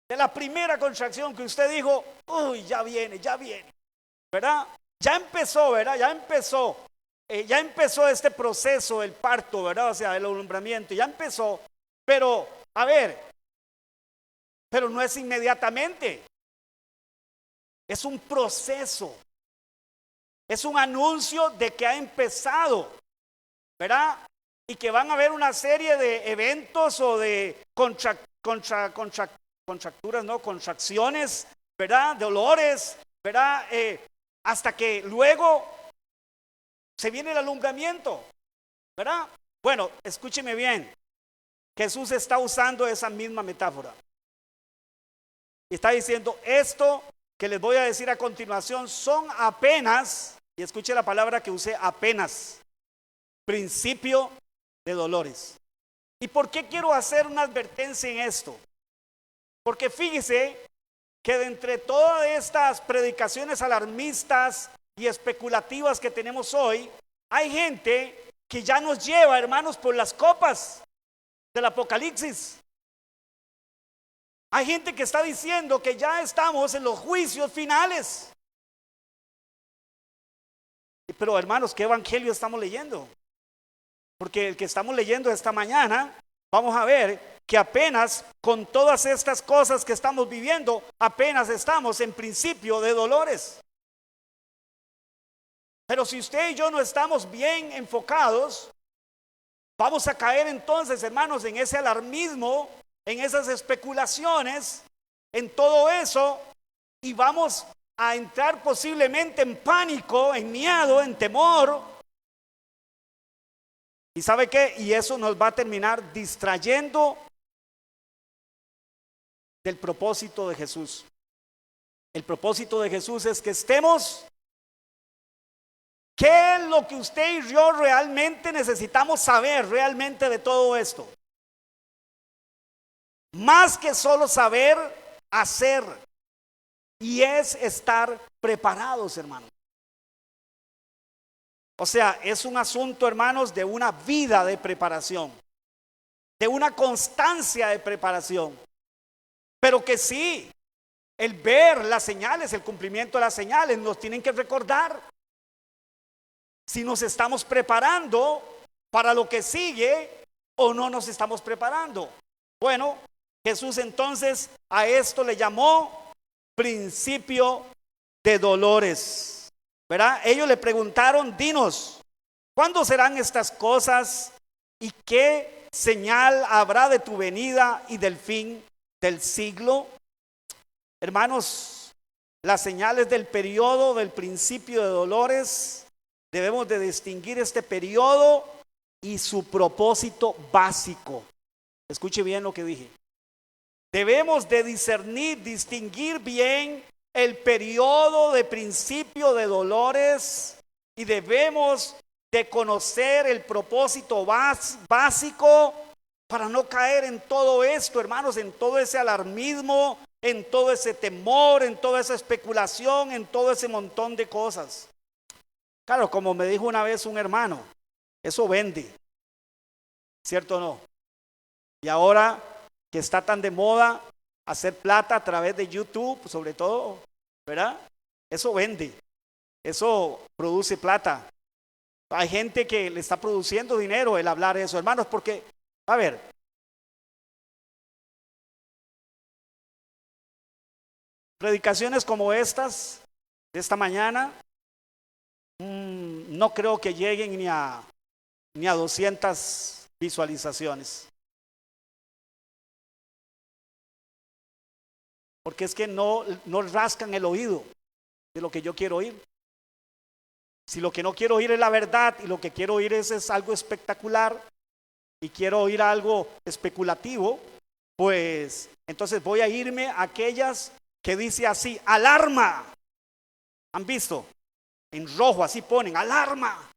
De la primera contracción que usted dijo, uy, ya viene, ¿verdad? ya empezó, ¿verdad? Ya empezó este proceso del parto, ¿verdad? O sea, el alumbramiento, ya empezó, pero, a ver, pero no es inmediatamente, es un proceso, es un anuncio de que ha empezado, ¿verdad? Y que van a haber una serie de eventos o de contracturas, ¿no? Contracciones, ¿verdad? Dolores, ¿verdad? Hasta que luego se viene el alumbramiento, ¿verdad? Bueno, escúcheme bien. Jesús está usando esa misma metáfora. Y está diciendo, esto que les voy a decir a continuación son apenas, y escuche la palabra que usé, apenas, principio de dolores. ¿Y por qué quiero hacer una advertencia en esto? Porque fíjese que de entre todas estas predicaciones alarmistas y especulativas que tenemos hoy, hay gente que ya nos lleva, hermanos, por las copas del Apocalipsis. Hay gente que está diciendo que ya estamos en los juicios finales. Pero hermanos, ¿qué evangelio estamos leyendo? Porque el que estamos leyendo esta mañana, vamos a ver que apenas con todas estas cosas que estamos viviendo, apenas estamos en principio de dolores. Pero si usted y yo no estamos bien enfocados, vamos a caer entonces, hermanos, en ese alarmismo, en esas especulaciones, en todo eso, y vamos a entrar posiblemente en pánico, en miedo, en temor. ¿Y sabe qué? Y eso nos va a terminar distrayendo del propósito de Jesús. El propósito de Jesús es que estemos. ¿Qué es lo que usted y yo realmente necesitamos saber realmente de todo esto? Más que solo saber, hacer. Y es estar preparados, hermanos. O sea, es un asunto, hermanos, de una vida de preparación, de una constancia de preparación. Pero que sí, el ver las señales, el cumplimiento de las señales, nos tienen que recordar si nos estamos preparando para lo que sigue o no nos estamos preparando. Bueno, Jesús entonces a esto le llamó principio de dolores, ¿verdad? Ellos le preguntaron, dinos, ¿cuándo serán estas cosas y qué señal habrá de tu venida y del fin del siglo? Hermanos, las señales del periodo del principio de dolores, debemos de distinguir este periodo y su propósito básico. Escuche bien lo que dije. Debemos de discernir, distinguir bien el periodo de principio de dolores y debemos de conocer el propósito básico para no caer en todo esto, hermanos, en todo ese alarmismo, en todo ese temor, en toda esa especulación, en todo ese montón de cosas. Claro, como me dijo una vez un hermano, eso vende, ¿cierto o no? Y ahora que está tan de moda hacer plata a través de YouTube, sobre todo, ¿verdad? Eso vende, eso produce plata. Hay gente que le está produciendo dinero el hablar eso, hermanos, porque, a ver, predicaciones como estas, de esta mañana, no creo que lleguen ni a 200 visualizaciones. Porque es que no rascan el oído de lo que yo quiero oír. Si lo que no quiero oír es la verdad y lo que quiero oír es algo espectacular y quiero oír algo especulativo, pues entonces voy a irme a aquellas que dice así, alarma. ¿Han visto? En rojo así ponen, alarma.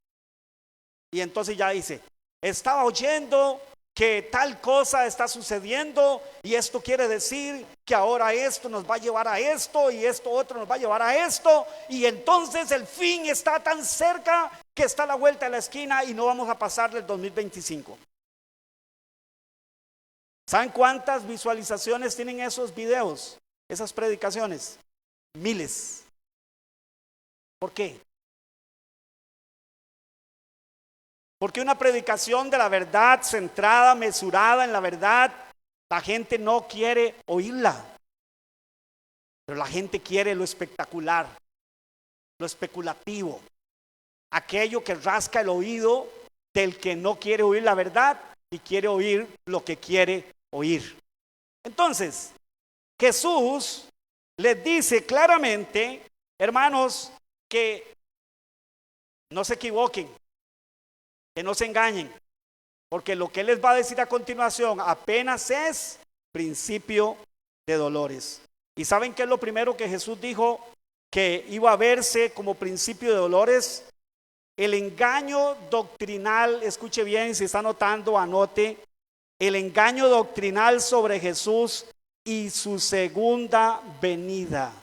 Y entonces ya dice, estaba oyendo que tal cosa está sucediendo y esto quiere decir que ahora esto nos va a llevar a esto y esto otro nos va a llevar a esto y entonces el fin está tan cerca que está a la vuelta de la esquina y no vamos a pasar del 2025. ¿Saben cuántas visualizaciones tienen esos videos, esas predicaciones? Miles. ¿Por qué? Porque una predicación de la verdad, centrada, mesurada en la verdad, la gente no quiere oírla. Pero la gente quiere lo espectacular, lo especulativo, aquello que rasca el oído del que no quiere oír la verdad y quiere oír lo que quiere oír. Entonces, Jesús les dice claramente, hermanos, que no se equivoquen, que no se engañen, porque lo que Él les va a decir a continuación apenas es principio de dolores. ¿Y saben qué es lo primero que Jesús dijo que iba a verse como principio de dolores? El engaño doctrinal, escuche bien, si está anotando, anote, el engaño doctrinal sobre Jesús y su segunda venida.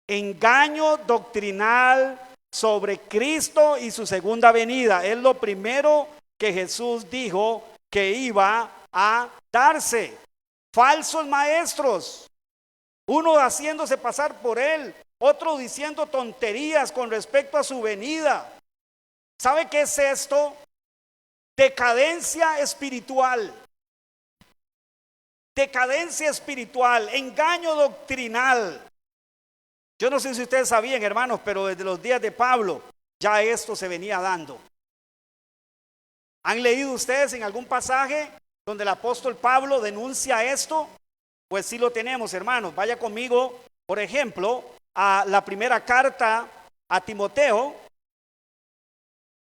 Engaño doctrinal sobre Cristo y su segunda venida. Es lo primero que Jesús dijo que iba a darse. Falsos maestros, uno haciéndose pasar por él, otro diciendo tonterías con respecto a su venida. ¿Sabe qué es esto? Decadencia espiritual. Decadencia espiritual, engaño doctrinal. Yo no sé si ustedes sabían, hermanos, pero desde los días de Pablo ya esto se venía dando. ¿Han leído ustedes en algún pasaje donde el apóstol Pablo denuncia esto? Pues sí lo tenemos, hermanos. Vaya conmigo, por ejemplo, a la primera carta a Timoteo.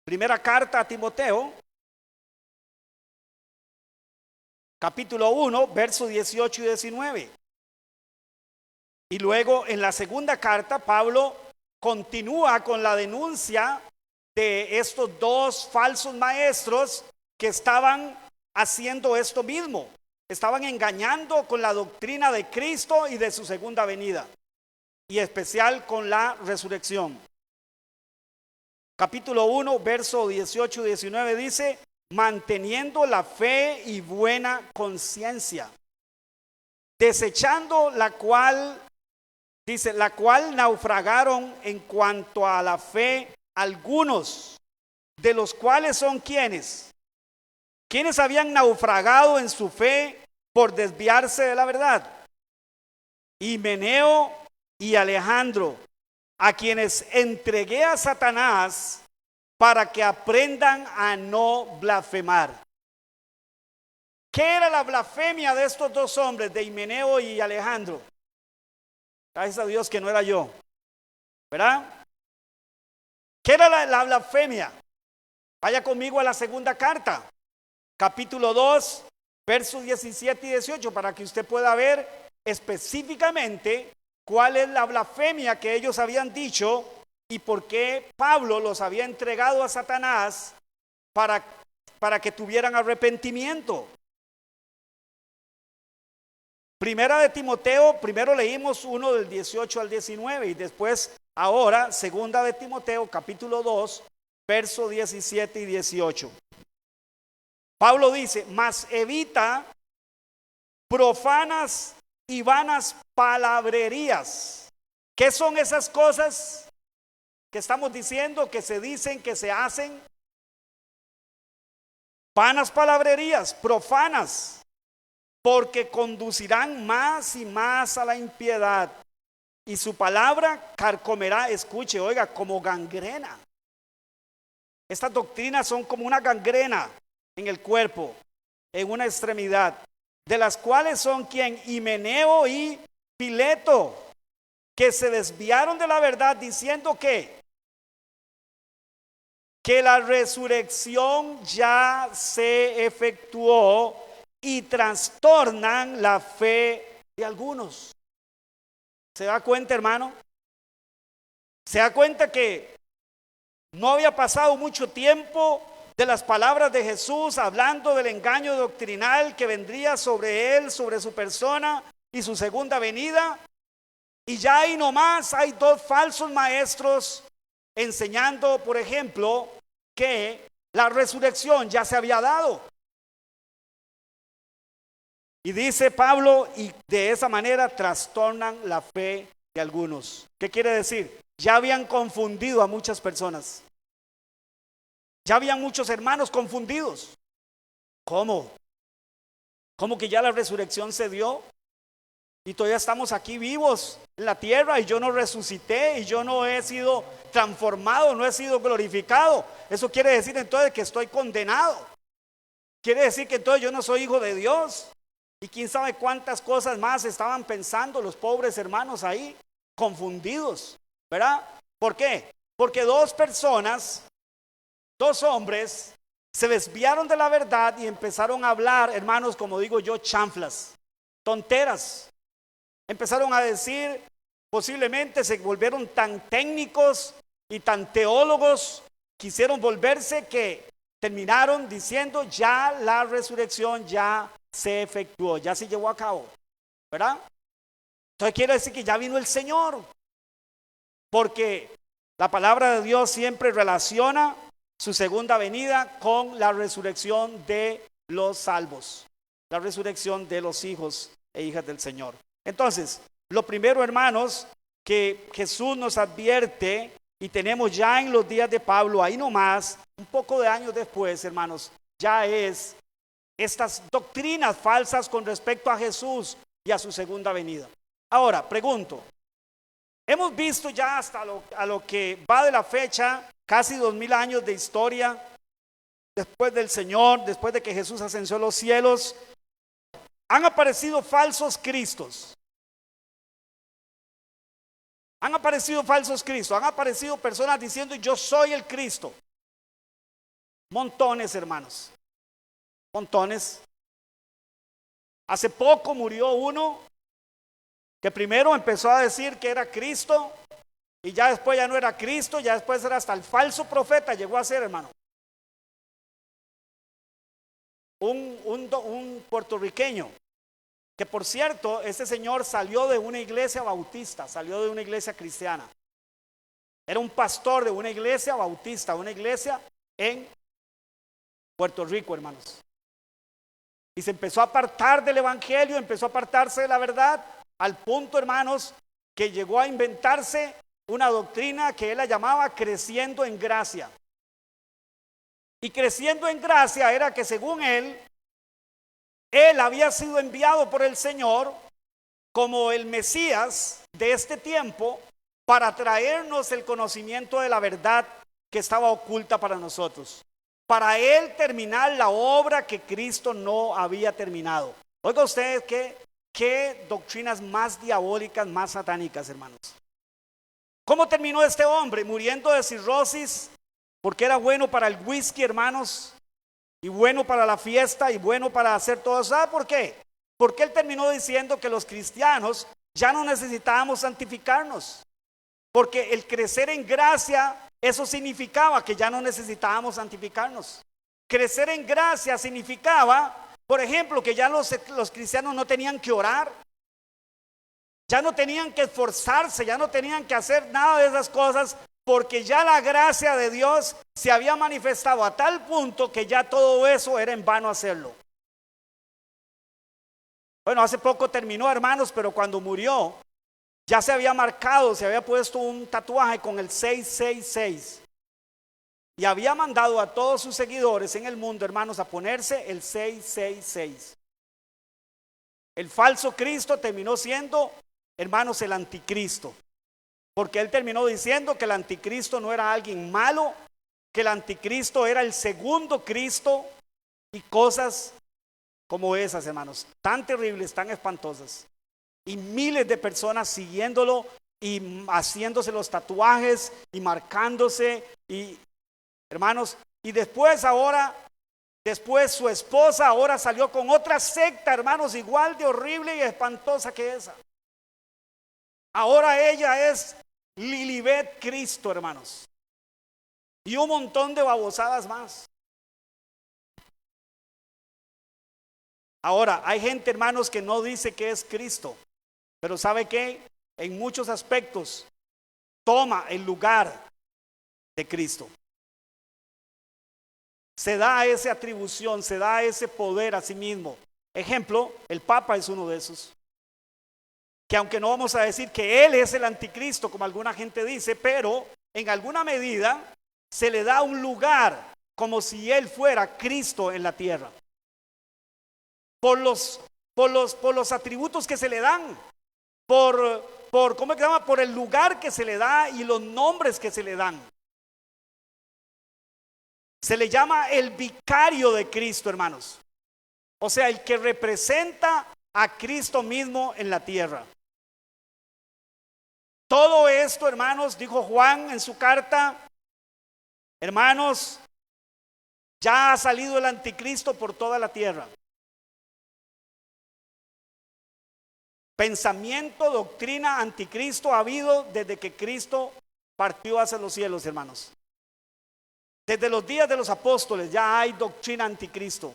Primera carta a Timoteo, capítulo 1, versos 18 y 19. Y luego en la segunda carta, Pablo continúa con la denuncia de estos dos falsos maestros que estaban haciendo esto mismo. Estaban engañando con la doctrina de Cristo y de su segunda venida, y especial con la resurrección. Capítulo 1, verso 18 y 19 dice: manteniendo la fe y buena conciencia, desechando la cual, dice, la cual naufragaron en cuanto a la fe algunos, de los cuales son quienes habían naufragado en su fe por desviarse de la verdad. Himeneo y Alejandro, a quienes entregué a Satanás para que aprendan a no blasfemar. ¿Qué era la blasfemia de estos dos hombres, de Himeneo y Alejandro? Gracias a Dios que no era yo, ¿verdad? ¿Qué era la blasfemia? Vaya conmigo a la segunda carta, capítulo 2, versos 17 y 18, para que usted pueda ver específicamente cuál es la blasfemia que ellos habían dicho y por qué Pablo los había entregado a Satanás para que tuvieran arrepentimiento. Primera de Timoteo, primero leímos 1 del 18 al 19 y después ahora segunda de Timoteo capítulo 2 verso 17 y 18. Pablo dice: mas evita profanas y vanas palabrerías. ¿Qué son esas cosas que estamos diciendo, que se dicen, que se hacen? Vanas palabrerías, profanas, porque conducirán más y más a la impiedad, y su palabra carcomerá, escuche, oiga, como gangrena. Estas doctrinas son como una gangrena en el cuerpo, en una extremidad, de las cuales son quien Himeneo y Fileto, que se desviaron de la verdad diciendo que la resurrección ya se efectuó, y trastornan la fe de algunos. ¿Se da cuenta, hermano? ¿Se da cuenta que no había pasado mucho tiempo de las palabras de Jesús hablando del engaño doctrinal que vendría sobre él, sobre su persona y su segunda venida? Y ya ahí nomás hay dos falsos maestros enseñando, por ejemplo, que la resurrección ya se había dado. Y dice Pablo, y de esa manera trastornan la fe de algunos. ¿Qué quiere decir? Ya habían confundido a muchas personas. Ya habían muchos hermanos confundidos. ¿Cómo? ¿Cómo que ya la resurrección se dio? Y todavía estamos aquí vivos en la tierra y yo no resucité y yo no he sido transformado, no he sido glorificado. Eso quiere decir entonces que estoy condenado. Quiere decir que entonces yo no soy hijo de Dios. Y quién sabe cuántas cosas más estaban pensando los pobres hermanos ahí, confundidos, ¿verdad? ¿Por qué? Porque dos personas, dos hombres, se desviaron de la verdad y empezaron a hablar, hermanos, como digo yo, chanflas, tonteras. Empezaron a decir, posiblemente se volvieron tan técnicos y tan teólogos, quisieron volverse, que terminaron diciendo ya la resurrección ya se efectuó, ya se llevó a cabo, ¿verdad? Entonces quiere decir que ya vino el Señor, porque la palabra de Dios siempre relaciona su segunda venida con la resurrección de los salvos, la resurrección de los hijos e hijas del Señor. Entonces, lo primero, hermanos, que Jesús nos advierte, y tenemos ya en los días de Pablo, ahí nomás, un poco de años después, hermanos, ya es estas doctrinas falsas con respecto a Jesús y a su segunda venida. Ahora, pregunto, hemos visto ya hasta a lo que va de la fecha, casi 2000 años de historia, después del Señor, después de que Jesús ascendió a los cielos, han aparecido falsos cristos. Han aparecido falsos cristos, han aparecido personas diciendo yo soy el Cristo. Montones, hermanos, montones. Hace poco murió uno que primero empezó a decir que era Cristo y ya después ya no era Cristo, ya después era hasta el falso profeta, llegó a ser, hermano. Un puertorriqueño, que por cierto, este señor salió de una iglesia bautista, salió de una iglesia cristiana. Era un pastor de una iglesia bautista, una iglesia en Puerto Rico, hermanos. Y se empezó a apartar del evangelio, empezó a apartarse de la verdad, al punto, hermanos, que llegó a inventarse una doctrina que él la llamaba creciendo en gracia. Y creciendo en gracia era que según él había sido enviado por el Señor como el Mesías de este tiempo para traernos el conocimiento de la verdad que estaba oculta para nosotros, para él terminar la obra que Cristo no había terminado. Oiga ustedes qué doctrinas más diabólicas, más satánicas, hermanos. ¿Cómo terminó este hombre? Muriendo de cirrosis, porque era bueno para el whisky, hermanos, y bueno para la fiesta, y bueno para hacer todo eso. ¿Sabe por qué? Porque él terminó diciendo que los cristianos ya no necesitábamos santificarnos, porque el crecer en gracia, eso significaba que ya no necesitábamos santificarnos. Crecer en gracia significaba, por ejemplo, que ya los cristianos no tenían que orar, ya no tenían que esforzarse, ya no tenían que hacer nada de esas cosas, porque ya la gracia de Dios se había manifestado a tal punto que ya todo eso era en vano hacerlo. Bueno, hace poco terminó, hermanos, pero cuando murió ya se había marcado, se había puesto un tatuaje con el 666 y había mandado a todos sus seguidores en el mundo, hermanos, a ponerse el 666. El falso Cristo terminó siendo, hermanos, el anticristo. Porque él terminó diciendo que el anticristo no era alguien malo, que el anticristo era el segundo Cristo y cosas como esas, hermanos, tan terribles, tan espantosas. Y miles de personas siguiéndolo y haciéndose los tatuajes y marcándose y, hermanos, y después su esposa ahora salió con otra secta, hermanos, igual de horrible y espantosa que esa. Ahora ella es Lilibet Cristo, hermanos, y un montón de babosadas más. Ahora, hay gente, hermanos, que no dice que es Cristo, pero ¿sabe qué? En muchos aspectos toma el lugar de Cristo. Se da esa atribución, se da ese poder a sí mismo. Ejemplo, el Papa es uno de esos. Que aunque no vamos a decir que él es el anticristo, como alguna gente dice, pero en alguna medida se le da un lugar como si Él fuera Cristo en la tierra. Por los atributos que se le dan, ¿cómo se llama? Por el lugar que se le da y los nombres que se le dan. Se le llama el vicario de Cristo, hermanos. O sea, el que representa a Cristo mismo en la tierra. Todo esto, hermanos, dijo Juan en su carta, hermanos, ya ha salido el anticristo por toda la tierra. Pensamiento, doctrina, anticristo ha habido desde que Cristo partió hacia los cielos, hermanos. Desde los días de los apóstoles ya hay doctrina anticristo.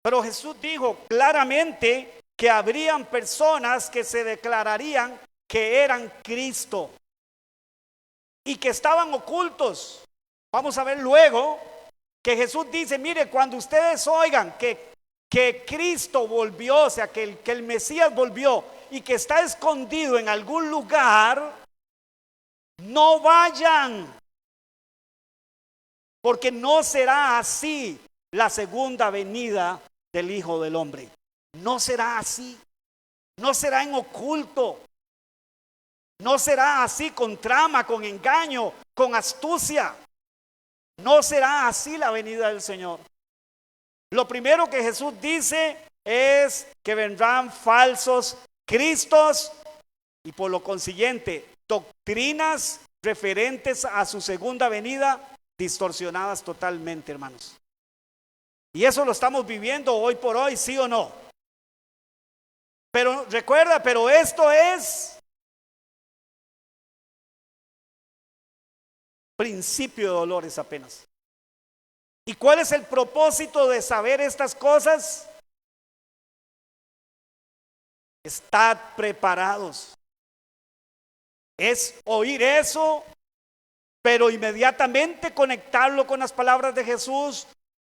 Pero Jesús dijo claramente que habrían personas que se declararían que eran Cristo y que estaban ocultos. Vamos a ver luego que Jesús dice, mire, cuando ustedes oigan que Cristo volvió, o sea, que el Mesías volvió y que está escondido en algún lugar, no vayan, porque no será así la segunda venida del Hijo del Hombre. No será así, no será en oculto, no será así con trama, con engaño, con astucia. No será así la venida del Señor. Lo primero que Jesús dice es que vendrán falsos cristos y por lo consiguiente doctrinas referentes a su segunda venida distorsionadas totalmente, hermanos. Y eso lo estamos viviendo hoy por hoy, ¿sí o no? Pero recuerda, pero esto es principio de dolores apenas. ¿Y cuál es el propósito de saber estas cosas? Estad preparados. Es oír eso, pero inmediatamente conectarlo con las palabras de Jesús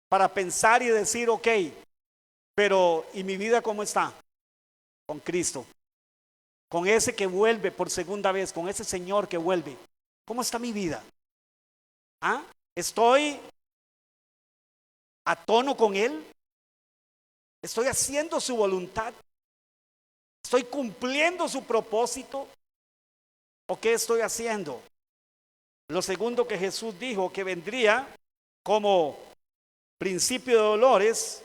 para pensar y decir, ok, pero ¿y mi vida cómo está? Con Cristo, con ese que vuelve por segunda vez, con ese Señor que vuelve. ¿Cómo está mi vida? ¿Ah? ¿Estoy a tono con Él? ¿Estoy haciendo su voluntad? ¿Estoy cumpliendo su propósito? ¿O qué estoy haciendo? Lo segundo que Jesús dijo que vendría como principio de dolores,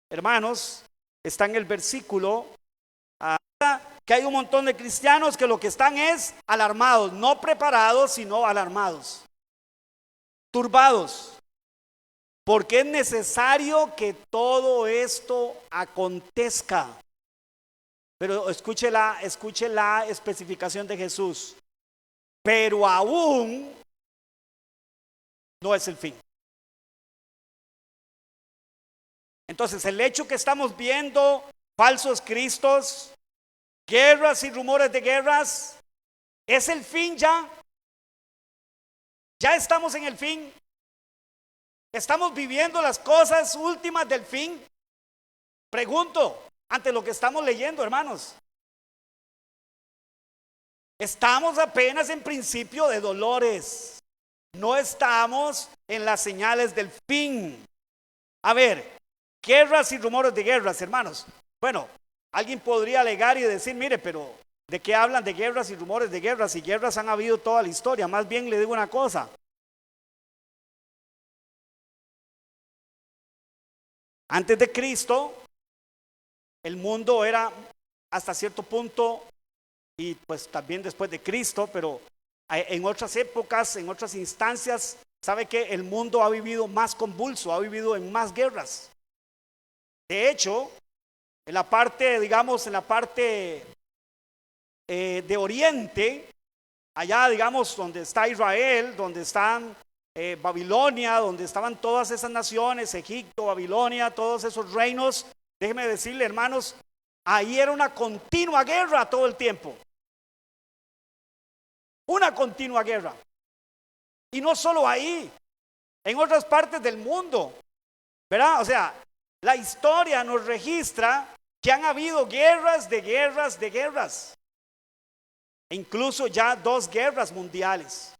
hermanos, está en el versículo que hay un montón de cristianos que lo que están es alarmados, no preparados, sino alarmados, turbados, porque es necesario que todo esto acontezca. Pero escuche la especificación de Jesús. Pero aún no es el fin. Entonces, el hecho que estamos viendo falsos cristos, guerras y rumores de guerras, ¿es el fin ya? ¿Ya estamos en el fin? ¿Estamos viviendo las cosas últimas del fin? Pregunto, ante lo que estamos leyendo, hermanos. Estamos apenas en principio de dolores. No estamos en las señales del fin. A ver, guerras y rumores de guerras, hermanos. Bueno, alguien podría alegar y decir, mire, pero ¿de qué hablan de guerras y rumores de guerras? Y guerras han habido toda la historia. Más bien le digo una cosa. Antes de Cristo, el mundo era hasta cierto punto, y pues también después de Cristo, pero en otras épocas, en otras instancias, sabe que el mundo ha vivido más convulso, ha vivido en más guerras. De hecho, en la parte, digamos, en la parte de Oriente, allá, digamos, donde está Israel, donde están Babilonia, donde estaban todas esas naciones, Egipto, Babilonia, todos esos reinos, déjeme decirle, hermanos, ahí era una continua guerra todo el tiempo. Una continua guerra. Y no solo ahí, en otras partes del mundo, ¿verdad? O sea, la historia nos registra que han habido guerras de guerras de guerras. E incluso ya 2 guerras mundiales,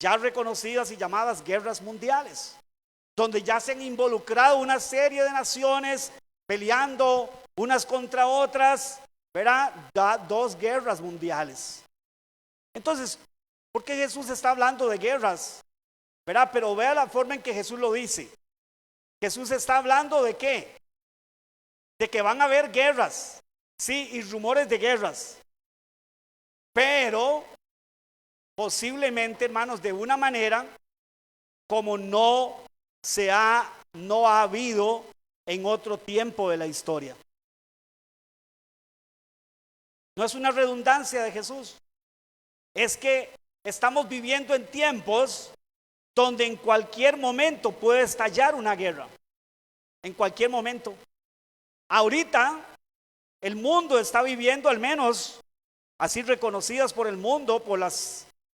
ya reconocidas y llamadas guerras mundiales. donde ya se han involucrado una serie de naciones peleando unas contra otras, ¿verdad? Dos guerras mundiales. Entonces, ¿por qué Jesús está hablando de guerras? ¿Verdad? Pero vea la forma en que Jesús lo dice. Jesús está hablando de ¿qué? De que van a haber guerras, sí, y rumores de guerras. Pero posiblemente, hermanos, de una manera como no ha habido en otro tiempo de la historia. No es una redundancia de Jesús. Es que estamos viviendo en tiempos donde en cualquier momento puede estallar una guerra. En cualquier momento. Ahorita el mundo está viviendo, al menos así reconocidas por el mundo, por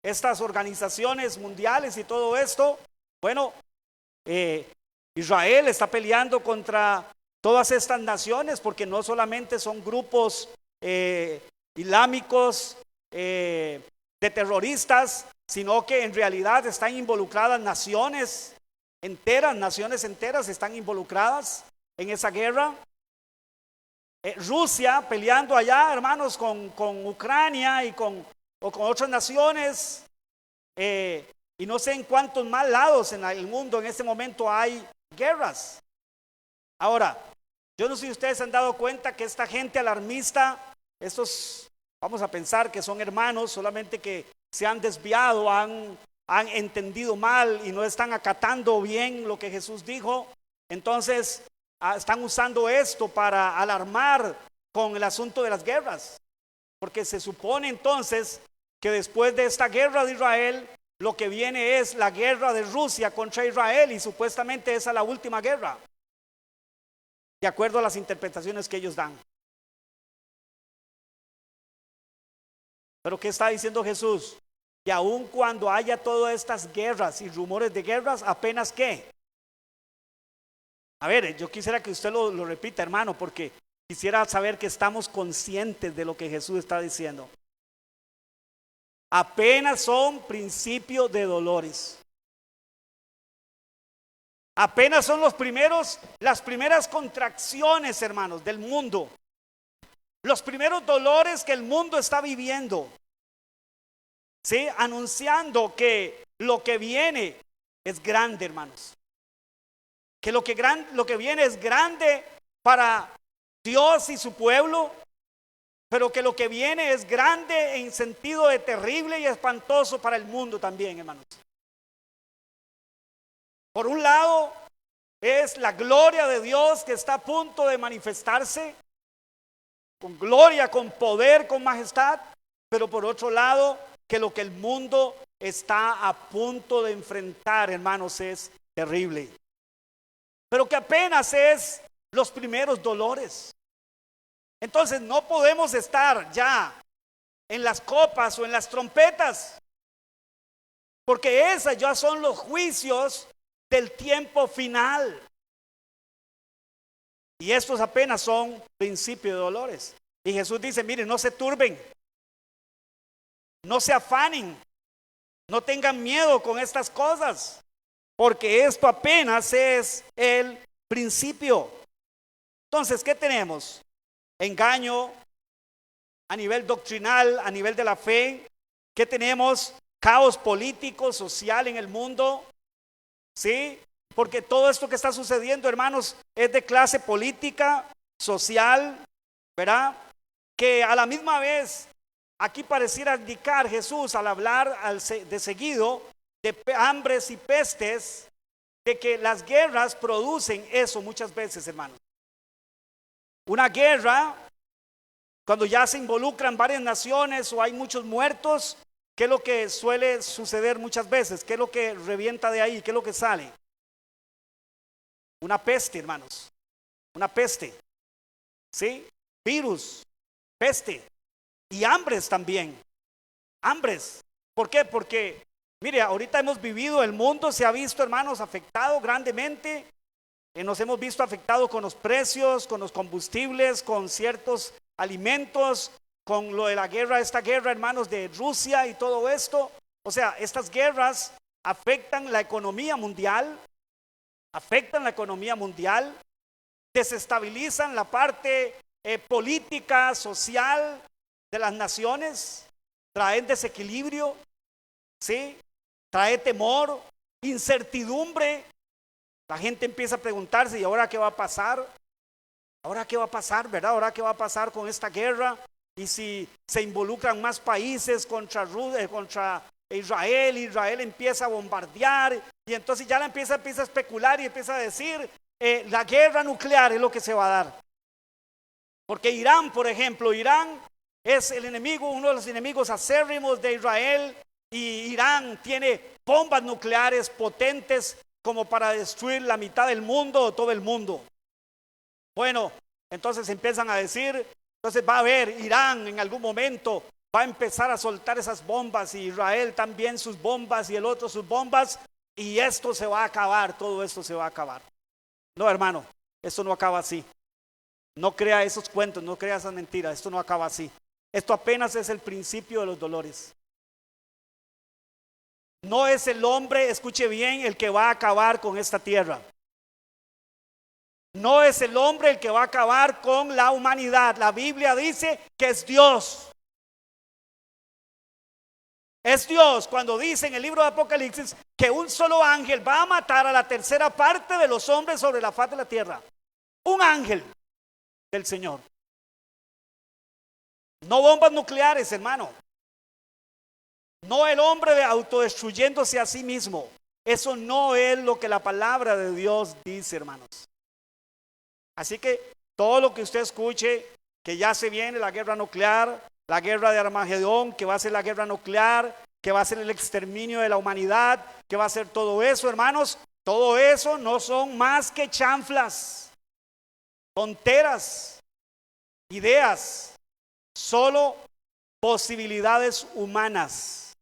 estas organizaciones mundiales y todo esto. Bueno, Israel está peleando contra todas estas naciones, porque no solamente son grupos islámicos de terroristas, sino que en realidad están involucradas naciones enteras están involucradas en esa guerra. Rusia peleando allá, hermanos, con Ucrania y con otras naciones, y no sé en cuántos más lados en el mundo en este momento hay guerras. Ahora, yo no sé si ustedes se han dado cuenta que esta gente alarmista, estos, vamos a pensar que son hermanos, solamente que se han desviado, han entendido mal y no están acatando bien lo que Jesús dijo. Entonces están usando esto para alarmar con el asunto de las guerras, porque se supone entonces que después de esta guerra de Israel, lo que viene es la guerra de Rusia contra Israel, y supuestamente esa es la última guerra, de acuerdo a las interpretaciones que ellos dan. Pero ¿qué está diciendo Jesús? Que aun cuando haya todas estas guerras y rumores de guerras, apenas ¿qué? A ver, yo quisiera que usted lo repita, hermano, porque quisiera saber que estamos conscientes de lo que Jesús está diciendo. Apenas son principios de dolores. Apenas son las primeras contracciones, hermanos, del mundo. Los primeros dolores que el mundo está viviendo. ¿Sí? Anunciando que lo que viene es grande, hermanos. Que lo que viene es grande para Dios y su pueblo, pero que lo que viene es grande en sentido de terrible y espantoso para el mundo también, hermanos. Por un lado, es la gloria de Dios que está a punto de manifestarse, con gloria, con poder, con majestad, pero por otro lado, que lo que el mundo está a punto de enfrentar, hermanos, es terrible. Pero que apenas es los primeros dolores. Entonces no podemos estar ya en las copas o en las trompetas, porque esas ya son los juicios del tiempo final. Y estos apenas son principios de dolores. Y Jesús dice, miren, no se turben, no se afanen, no tengan miedo con estas cosas, porque esto apenas es el principio. Entonces, ¿qué tenemos? Engaño a nivel doctrinal, a nivel de la fe. ¿Qué tenemos? Caos político, social en el mundo. ¿Sí? Porque todo esto que está sucediendo, hermanos, es de clase política, social, ¿verdad? Que a la misma vez, aquí pareciera indicar Jesús al hablar de seguido de hambres y pestes, de que las guerras producen eso muchas veces, hermanos. Una guerra, cuando ya se involucran varias naciones o hay muchos muertos, ¿qué es lo que suele suceder muchas veces? ¿Qué es lo que revienta de ahí? ¿Qué es lo que sale? Una peste, hermanos. Una peste. ¿Sí? Virus, peste. Y hambres también. Hambres. ¿Por qué? Porque, mire, ahorita hemos vivido, el mundo se ha visto, hermanos, afectado grandemente. Nos hemos visto afectados con los precios, con los combustibles, con ciertos alimentos, con lo de la guerra, esta guerra, hermanos, de Rusia y todo esto. O sea, estas guerras afectan la economía mundial, afectan la economía mundial, desestabilizan la parte política, social de las naciones, traen desequilibrio, ¿sí? Trae temor, incertidumbre. La gente empieza a preguntarse, ¿y ahora qué va a pasar? ¿Ahora qué va a pasar, verdad? ¿Ahora qué va a pasar con esta guerra? Y si se involucran más países contra Israel, Israel empieza a bombardear, y entonces ya empieza a especular y empieza a decir, la guerra nuclear es lo que se va a dar. Porque Irán, por ejemplo, Irán es el enemigo, uno de los enemigos acérrimos de Israel, y Irán tiene bombas nucleares potentes como para destruir la mitad del mundo o todo el mundo. Bueno, entonces empiezan a decir, entonces va a haber Irán en algún momento, va a empezar a soltar esas bombas, y Israel también sus bombas, y el otro sus bombas, y esto se va a acabar, todo esto se va a acabar. No, hermano, esto no acaba así. No crea esos cuentos, no crea esas mentiras, esto no acaba así. Esto apenas es el principio de los dolores. No es el hombre, escuche bien, el que va a acabar con esta tierra. No es el hombre el que va a acabar con la humanidad. La Biblia dice que es Dios. Es Dios cuando dice en el libro de Apocalipsis que un solo ángel va a matar a la tercera parte de los hombres sobre la faz de la tierra. Un ángel del Señor. No bombas nucleares, hermano. No el hombre autodestruyéndose a sí mismo. Eso no es lo que la palabra de Dios dice, hermanos. Así que todo lo que usted escuche, que ya se viene la guerra nuclear, la guerra de Armagedón, que va a ser la guerra nuclear, que va a ser el exterminio de la humanidad, que va a ser todo eso, hermanos, todo eso no son más que chanflas, tonteras, ideas, solo posibilidades humanas,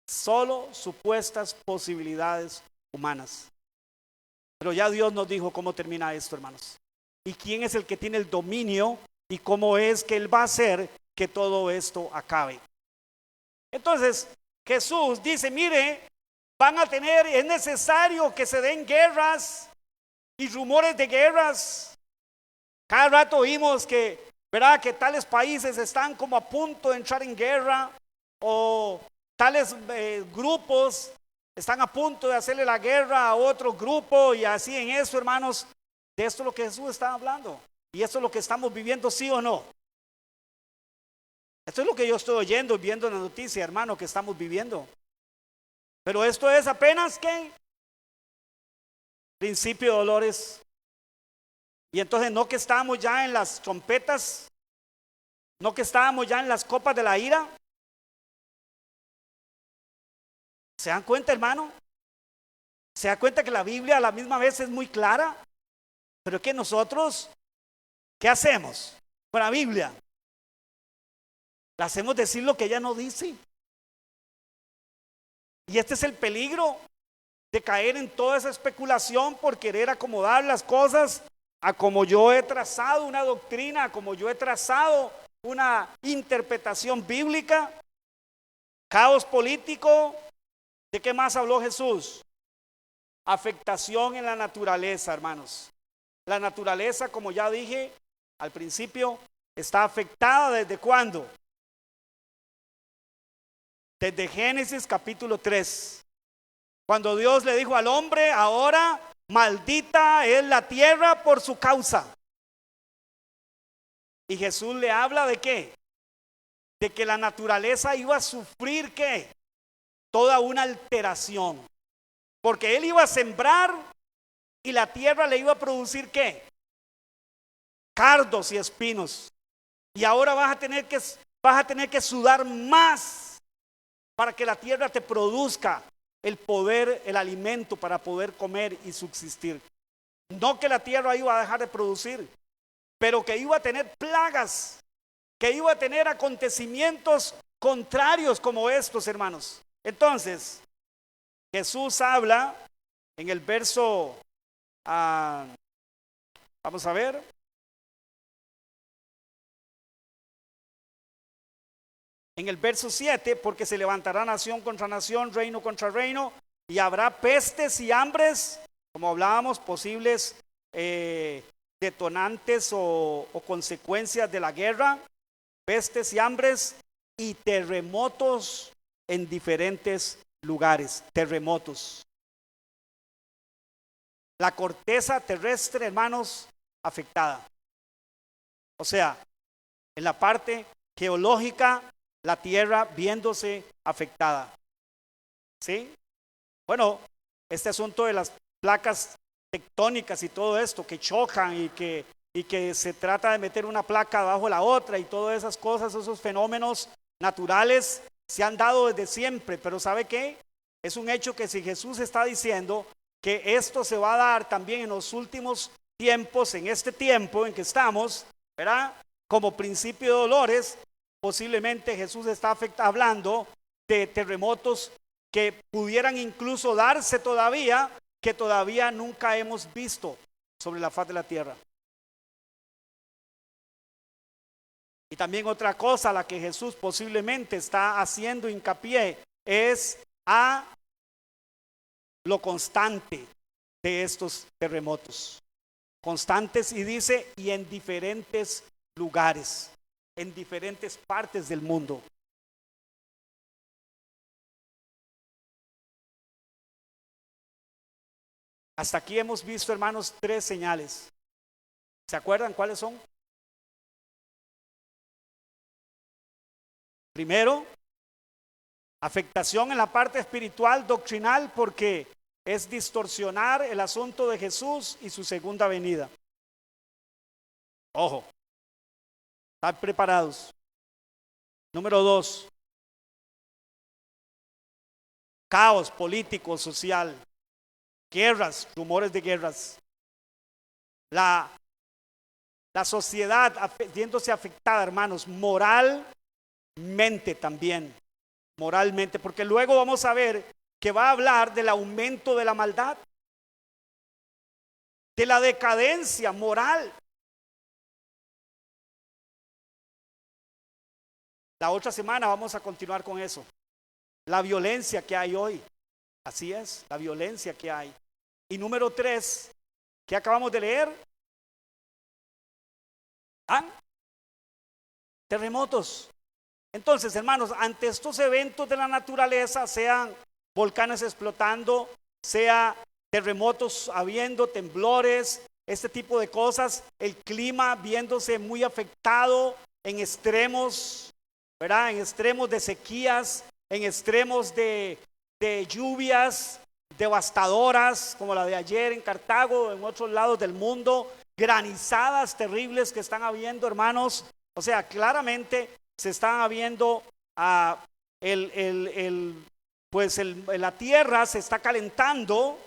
solo supuestas posibilidades humanas. Pero ya Dios nos dijo cómo termina esto, hermanos. Y quién es el que tiene el dominio y cómo es que Él va a hacer que todo esto acabe. Entonces, Jesús dice, mire, es necesario que se den guerras y rumores de guerras. Cada rato oímos que, ¿verdad?, que tales países están como a punto de entrar en guerra, o tales grupos están a punto de hacerle la guerra a otro grupo, y así en eso, hermanos, de esto es lo que Jesús está hablando. Y esto es lo que estamos viviendo, ¿sí o no? Esto es lo que yo estoy oyendo, viendo en la noticia, hermano, que estamos viviendo. Pero esto es apenas, ¿qué? Principio de dolores. Y entonces no que estábamos ya en las trompetas, no que estábamos ya en las copas de la ira. ¿Se dan cuenta, hermano? ¿Se da cuenta que la Biblia a la misma vez es muy clara? Pero es que nosotros, ¿qué hacemos con la Biblia? Le hacemos decir lo que ella no dice. Y este es el peligro de caer en toda esa especulación por querer acomodar las cosas a como yo he trazado una doctrina, a como yo he trazado una interpretación bíblica. Caos político. ¿De qué más habló Jesús? Afectación en la naturaleza, hermanos. La naturaleza, como ya dije al principio, está afectada ¿desde cuándo? Desde Génesis capítulo 3. Cuando Dios le dijo al hombre, ahora maldita es la tierra por su causa. Y Jesús le habla de qué? De que la naturaleza iba a sufrir ¿qué? Toda una alteración. Porque él iba a sembrar y la tierra le iba a producir ¿qué? Cardos y espinos. Y ahora vas a tener que sudar más para que la tierra te produzca el poder, el alimento para poder comer y subsistir. No que la tierra iba a dejar de producir, pero que iba a tener plagas, que iba a tener acontecimientos contrarios como estos, hermanos. Entonces, Jesús habla en el verso, vamos a ver, en el verso 7, porque se levantará nación contra nación, reino contra reino, y habrá pestes y hambres, como hablábamos, posibles detonantes o consecuencias de la guerra, pestes y hambres y terremotos en diferentes lugares, terremotos. La corteza terrestre, hermanos, afectada. O sea, en la parte geológica, la tierra viéndose afectada. ¿Sí? Bueno, este asunto de las placas tectónicas y todo esto que chocan y que se trata de meter una placa debajo de la otra y todas esas cosas, esos fenómenos naturales se han dado desde siempre, pero ¿sabe qué? Es un hecho que si Jesús está diciendo que esto se va a dar también en los últimos tiempos, en este tiempo en que estamos, ¿verdad? Como principio de dolores, posiblemente Jesús está hablando de terremotos que pudieran incluso darse todavía, que todavía nunca hemos visto sobre la faz de la tierra. Y también otra cosa a la que Jesús posiblemente está haciendo hincapié es a lo constante de estos terremotos. Constantes, y dice, y en diferentes lugares, en diferentes partes del mundo. Hasta aquí hemos visto, hermanos, 3 señales. ¿Se acuerdan cuáles son? Primero, afectación en la parte espiritual, doctrinal, porque es distorsionar el asunto de Jesús y su segunda venida. Ojo, ¿están preparados? Número 2, caos político, social, guerras, rumores de guerras. La sociedad viéndose afectada, hermanos, moralmente también, moralmente, porque luego vamos a ver que va a hablar del aumento de la maldad, de la decadencia moral. La otra semana vamos a continuar con eso. La violencia que hay hoy. Así es, la violencia que hay. Y número 3, ¿qué acabamos de leer? Terremotos. Entonces, hermanos, ante estos eventos de la naturaleza, sean volcanes explotando, sea terremotos habiendo, temblores, este tipo de cosas, el clima viéndose muy afectado en extremos, ¿verdad? En extremos de sequías, en extremos de lluvias devastadoras, como la de ayer en Cartago, en otros lados del mundo, granizadas terribles que están habiendo, hermanos. O sea, claramente se están habiendo la tierra se está calentando,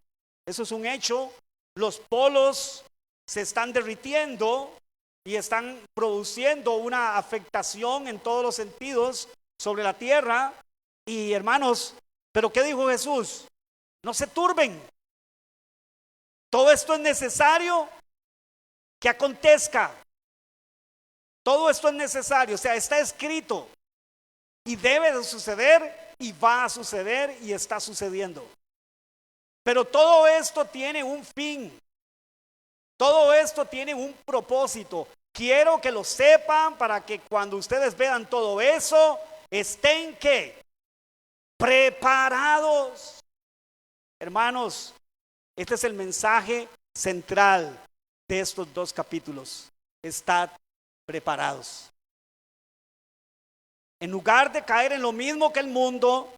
eso es un hecho. Los polos se están derritiendo y están produciendo una afectación en todos los sentidos sobre la tierra. Y hermanos, ¿pero qué dijo Jesús? No se turben. Todo esto es necesario que acontezca. Todo esto es necesario, o sea, está escrito y debe de suceder y va a suceder y está sucediendo. Pero todo esto tiene un fin. Todo esto tiene un propósito. Quiero que lo sepan para que cuando ustedes vean todo eso, estén ¿qué? Preparados. Hermanos, este es el mensaje central de estos 2 capítulos. Estad preparados. En lugar de caer en lo mismo que el mundo,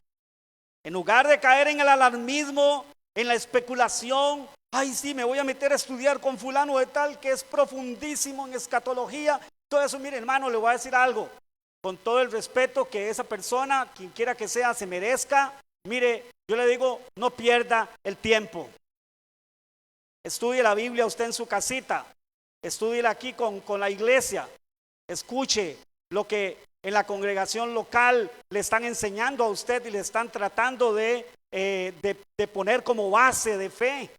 en lugar de caer en el alarmismo, en la especulación, ay sí, me voy a meter a estudiar con fulano de tal que es profundísimo en escatología, todo eso, mire hermano, le voy a decir algo, con todo el respeto que esa persona, quien quiera que sea, se merezca. Mire, yo le digo, no pierda el tiempo. Estudie la Biblia usted en su casita, estudie aquí con la iglesia, escuche lo que en la congregación local le están enseñando a usted y le están tratando de poner como base de fe.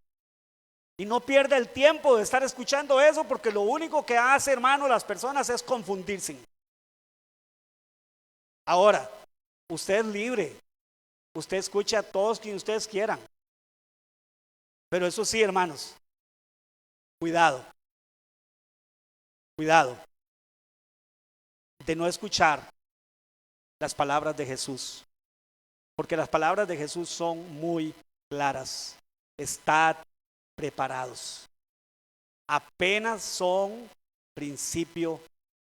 Y no pierda el tiempo de estar escuchando eso, porque lo único que hace, hermano, las personas es confundirse. Ahora, usted es libre, usted escucha a todos quien ustedes quieran, Pero eso sí, hermanos, cuidado, cuidado de no escuchar las palabras de Jesús, porque las palabras de Jesús son muy claras. Estad preparados. Apenas son principio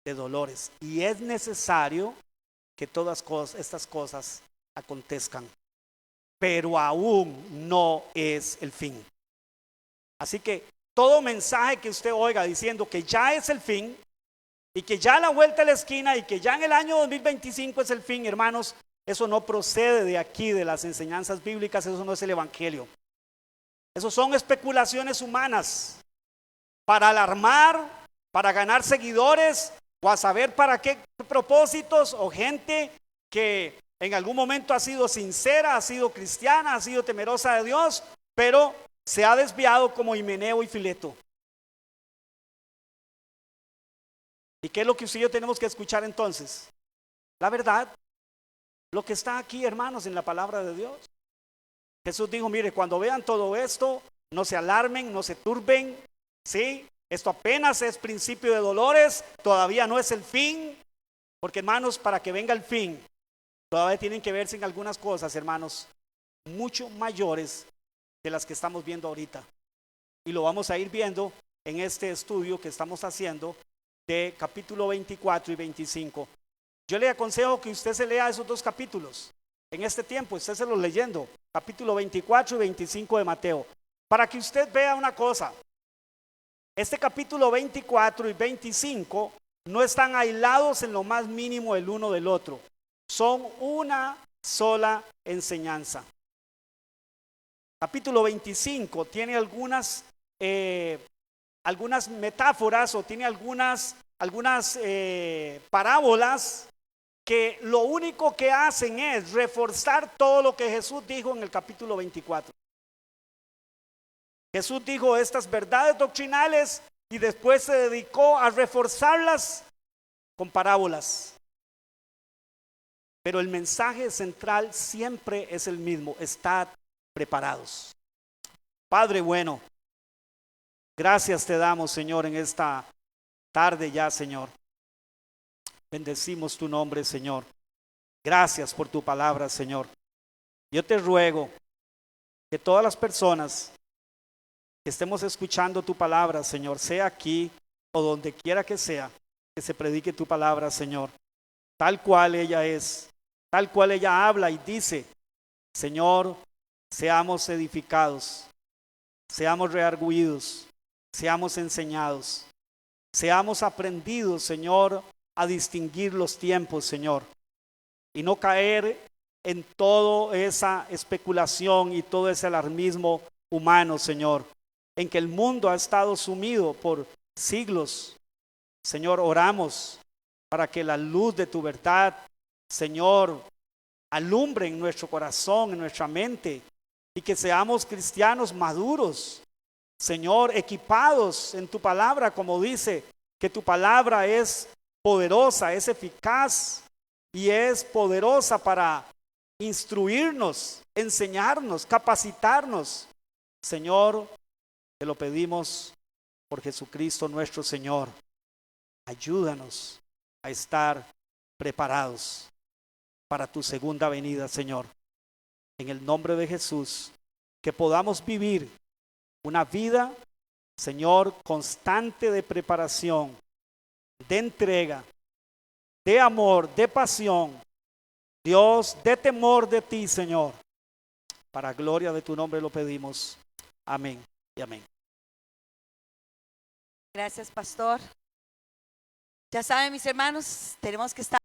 de dolores y es necesario que todas estas cosas acontezcan, pero aún no es el fin. Así que todo mensaje que usted oiga diciendo que ya es el fin y que ya a la vuelta de la esquina y que ya en el año 2025 es el fin, hermanos, eso no procede de aquí, de las enseñanzas bíblicas. Eso no es el evangelio. Eso son especulaciones humanas para alarmar, para ganar seguidores o a saber para qué propósitos, o gente que en algún momento ha sido sincera, ha sido cristiana, ha sido temerosa de Dios, pero se ha desviado como Himeneo y Fileto. ¿Y qué es lo que usted y yo tenemos que escuchar entonces? La verdad, lo que está aquí, hermanos, en la palabra de Dios. Jesús dijo, mire, cuando vean todo esto, no se alarmen, no se turben, ¿sí? Esto apenas es principio de dolores, todavía no es el fin, porque hermanos, para que venga el fin, todavía tienen que verse en algunas cosas, hermanos, mucho mayores de las que estamos viendo ahorita. Y lo vamos a ir viendo en este estudio que estamos haciendo de capítulo 24 y 25. Yo le aconsejo que usted se lea esos dos capítulos. En este tiempo, usted se los leyendo, capítulo 24 y 25 de Mateo, para que usted vea una cosa. Este capítulo 24 y 25 no están aislados en lo más mínimo el uno del otro. Son una sola enseñanza. Capítulo 25 tiene algunas metáforas o tiene algunas parábolas que lo único que hacen es reforzar todo lo que Jesús dijo en el capítulo 24. Jesús dijo estas verdades doctrinales y después se dedicó a reforzarlas con parábolas. Pero el mensaje central siempre es el mismo: estad preparados. Padre bueno, gracias te damos, Señor, en esta tarde ya, Señor. Bendecimos tu nombre, Señor. Gracias por tu palabra, Señor. Yo te ruego que todas las personas que estemos escuchando tu palabra, Señor, sea aquí o donde quiera que sea, que se predique tu palabra, Señor, tal cual ella es, tal cual ella habla y dice. Señor, seamos edificados, seamos redargüidos, seamos enseñados, seamos aprendidos, Señor, a distinguir los tiempos, Señor, y no caer en toda esa especulación y todo ese alarmismo humano, Señor, en que el mundo ha estado sumido por siglos. Señor, oramos para que la luz de tu verdad, Señor, alumbre en nuestro corazón, en nuestra mente, y que seamos cristianos maduros, Señor, equipados en tu palabra, como dice, que tu palabra es poderosa, es eficaz y es poderosa para instruirnos, enseñarnos, capacitarnos. Señor, te lo pedimos por Jesucristo nuestro Señor. Ayúdanos a estar preparados para tu segunda venida, Señor. En el nombre de Jesús, que podamos vivir una vida, Señor, constante de preparación, de entrega, de amor, de pasión, Dios, de temor de ti, Señor. Para gloria de tu nombre lo pedimos. Amén y amén. Gracias, pastor. Ya saben, mis hermanos, tenemos que estar